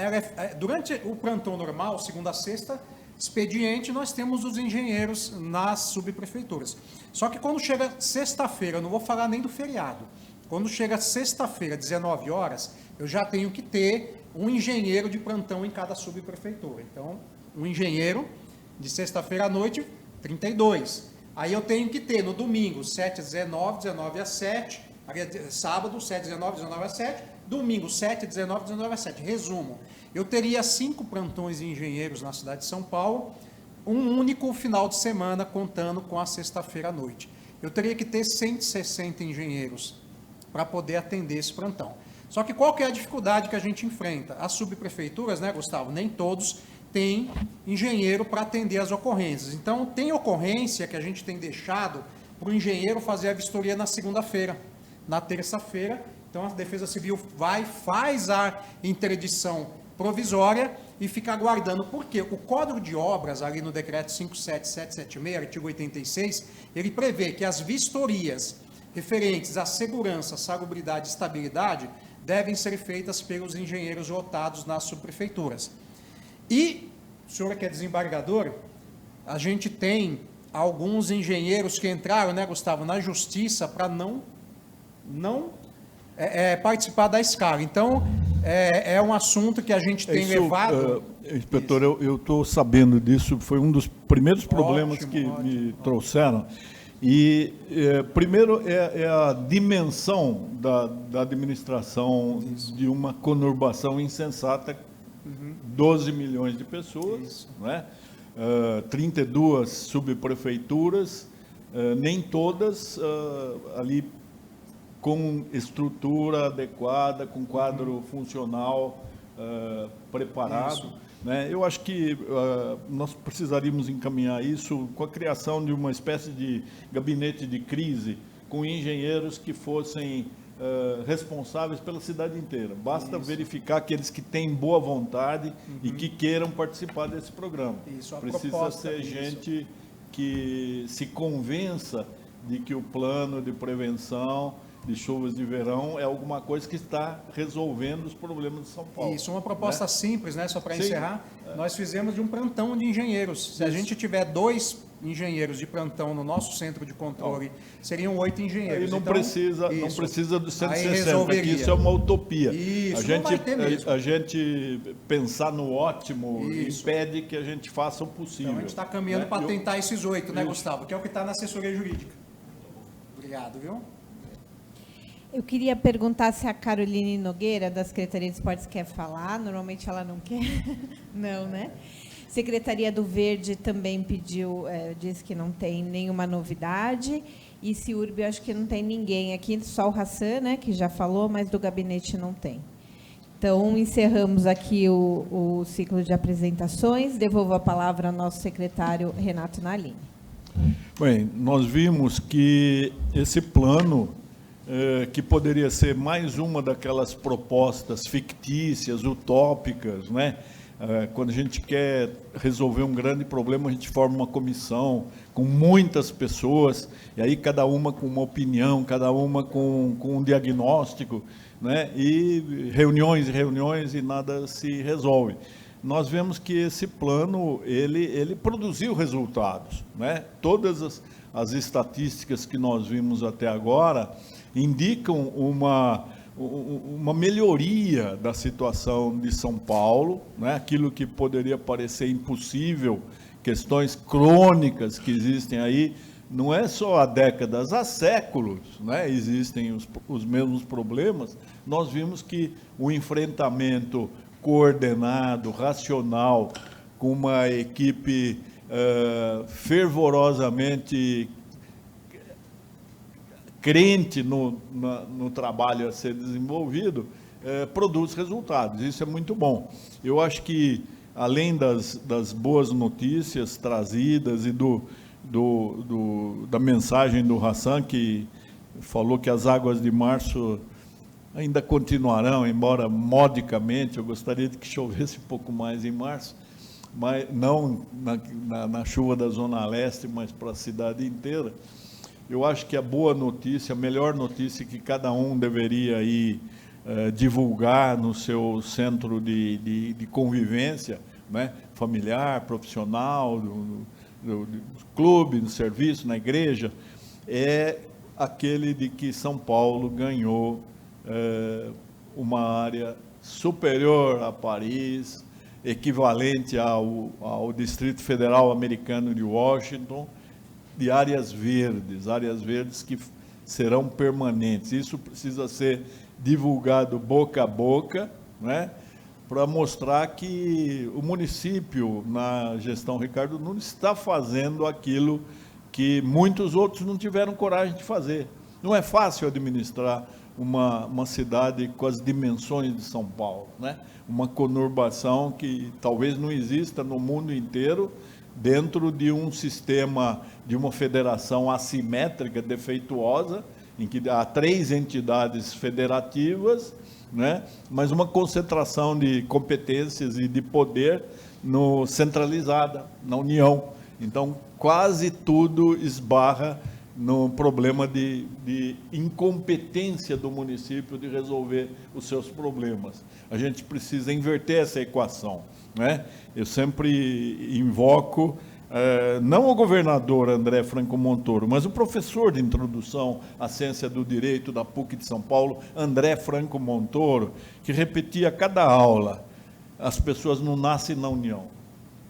durante o plantão normal, segunda a sexta, expediente, nós temos os engenheiros nas subprefeituras. Só que quando chega sexta-feira, eu não vou falar nem do feriado, quando chega sexta-feira, 19 horas, eu já tenho que ter um engenheiro de plantão em cada subprefeitura. Então, um engenheiro de sexta-feira à noite, 32. Aí eu tenho que ter no domingo, 7 às 19, 19 às 7, Sábado, 7, 19, 19 às 7. Domingo, 7, 19, 19 às 7. Resumo, eu teria 5 plantões de engenheiros na cidade de São Paulo, um único final de semana, contando com a sexta-feira à noite. Eu teria que ter 160 engenheiros para poder atender esse plantão. Só que qual que é a dificuldade que a gente enfrenta? As subprefeituras, né, Gustavo, nem todos têm engenheiro para atender as ocorrências. Então, tem ocorrência que a gente tem deixado para o engenheiro fazer a vistoria na segunda-feira, na terça-feira. Então, a Defesa Civil faz a interdição provisória e fica aguardando. Por quê? O Código de Obras, ali no decreto 57776, artigo 86, ele prevê que as vistorias referentes à segurança, salubridade e estabilidade devem ser feitas pelos engenheiros lotados nas subprefeituras. E, o senhor que é desembargador, a gente tem alguns engenheiros que entraram, né, Gustavo, na justiça para não participar da escala. Então, é um assunto que a gente tem levado... Inspetor, eu estou sabendo disso, foi um dos primeiros problemas que me trouxeram. E, primeiro, é a dimensão da administração de uma conurbação insensata, 12 milhões de pessoas, né? 32 subprefeituras, nem todas ali com estrutura adequada, com quadro funcional preparado. Né? Eu acho que nós precisaríamos encaminhar isso com a criação de uma espécie de gabinete de crise, com engenheiros que fossem responsáveis pela cidade inteira. Basta verificar aqueles que têm boa vontade e que queiram participar desse programa. Precisa ser gente que se convença de que o plano de prevenção de chuvas de verão é alguma coisa que está resolvendo os problemas de São Paulo. Isso, uma proposta simples, né? Só para encerrar, nós fizemos de um plantão de engenheiros. Se a gente tiver 2 engenheiros de plantão no nosso centro de controle, seriam 8 engenheiros. Aí não, então, não precisa dos 160, que isso é uma utopia. Isso, não vai ter mesmo. A gente pensar no ótimo impede que a gente faça o possível. Então, a gente está caminhando para tentar esses 8, né, Gustavo? Que é o que está na assessoria jurídica. Obrigado, viu? Eu queria perguntar se a Caroline Nogueira, da Secretaria de Esportes, quer falar. Normalmente ela não quer. Não, né? Secretaria do Verde também pediu, disse que não tem nenhuma novidade. E CIURB, eu acho que não tem ninguém aqui, só o Hassan, né, que já falou, mas do gabinete não tem. Então, encerramos aqui o ciclo de apresentações. Devolvo a palavra ao nosso secretário Renato Nalini. Bem, nós vimos que esse plano, que poderia ser mais uma daquelas propostas fictícias, utópicas, né? Quando a gente quer resolver um grande problema, a gente forma uma comissão com muitas pessoas, e aí cada uma com uma opinião, cada uma com um diagnóstico, né? E reuniões e reuniões e nada se resolve. Nós vemos que esse plano, ele produziu resultados, né? Todas as estatísticas que nós vimos até agora indicam uma melhoria da situação de São Paulo, né? Aquilo que poderia parecer impossível, questões crônicas que existem aí, não é só há décadas, há séculos, né? Existem os mesmos problemas. Nós vimos que o enfrentamento coordenado, racional, com uma equipe fervorosamente crente no trabalho a ser desenvolvido, produz resultados. Isso é muito bom. Eu acho que, além das boas notícias trazidas e da mensagem do Hassan, que falou que as águas de março ainda continuarão, embora modicamente, eu gostaria de que chovesse um pouco mais em março, mas não na chuva da Zona Leste, mas para a cidade inteira. Eu acho que a boa notícia, a melhor notícia que cada um deveria aí divulgar no seu centro de convivência, né, familiar, profissional, do clube, no serviço, na igreja, é aquele de que São Paulo ganhou uma área superior a Paris, equivalente ao Distrito Federal Americano de Washington, de áreas verdes que serão permanentes. Isso precisa ser divulgado boca a boca, né, para mostrar que o município, na gestão Ricardo Nunes, está fazendo aquilo que muitos outros não tiveram coragem de fazer. Não é fácil administrar uma cidade com as dimensões de São Paulo, né? Uma conurbação que talvez não exista no mundo inteiro, dentro de um sistema, de uma federação assimétrica, defeituosa, em que há 3 entidades federativas, né? Mas uma concentração de competências e de poder centralizada, na União. Então, quase tudo esbarra no problema de incompetência do município de resolver os seus problemas. A gente precisa inverter essa equação, né? Eu sempre invoco, não o governador André Franco Montoro, mas o professor de introdução à ciência do direito da PUC de São Paulo, André Franco Montoro, que repetia a cada aula: as pessoas não nascem na União,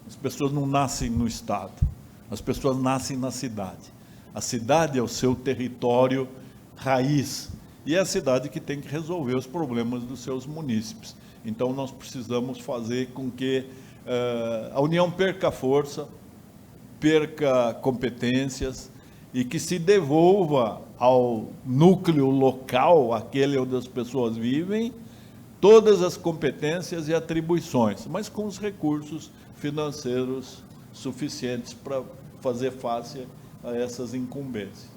as pessoas não nascem no Estado, as pessoas nascem na cidade. A cidade é o seu território raiz, e é a cidade que tem que resolver os problemas dos seus munícipes. Então, nós precisamos fazer com que a União perca força, perca competências, e que se devolva ao núcleo local, aquele onde as pessoas vivem, todas as competências e atribuições, mas com os recursos financeiros suficientes para fazer face a essas incumbências.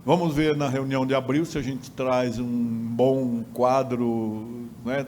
Vamos ver na reunião de abril se a gente traz um bom quadro, né,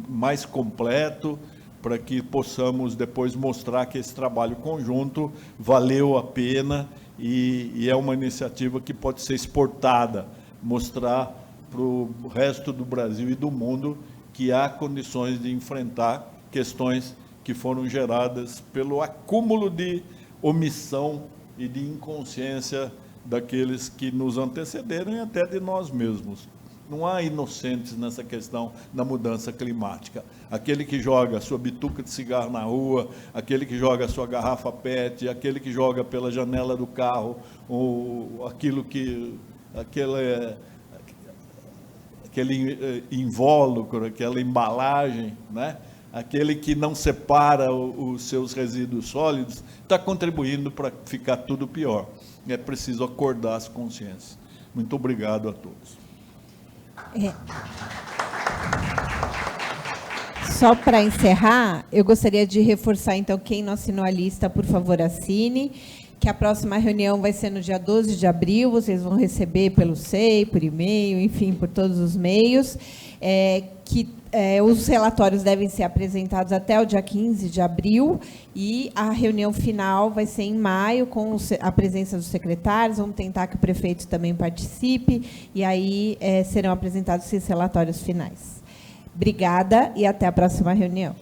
mais completo, para que possamos depois mostrar que esse trabalho conjunto valeu a pena e é uma iniciativa que pode ser exportada, mostrar para o resto do Brasil e do mundo que há condições de enfrentar questões que foram geradas pelo acúmulo de omissão e de inconsciência daqueles que nos antecederam e até de nós mesmos. Não há inocentes nessa questão da mudança climática. Aquele que joga a sua bituca de cigarro na rua, aquele que joga a sua garrafa PET, aquele que joga pela janela do carro, ou aquele invólucro, aquela embalagem, né? Aquele que não separa os seus resíduos sólidos, está contribuindo para ficar tudo pior. É preciso acordar as consciências. Muito obrigado a todos. Só para encerrar, eu gostaria de reforçar, então, quem não assinou a lista, por favor, assine, que a próxima reunião vai ser no dia 12 de abril, vocês vão receber pelo SEI, por e-mail, enfim, por todos os meios, os relatórios devem ser apresentados até o dia 15 de abril e a reunião final vai ser em maio, com a presença dos secretários. Vamos tentar que o prefeito também participe e aí serão apresentados esses relatórios finais. Obrigada e até a próxima reunião.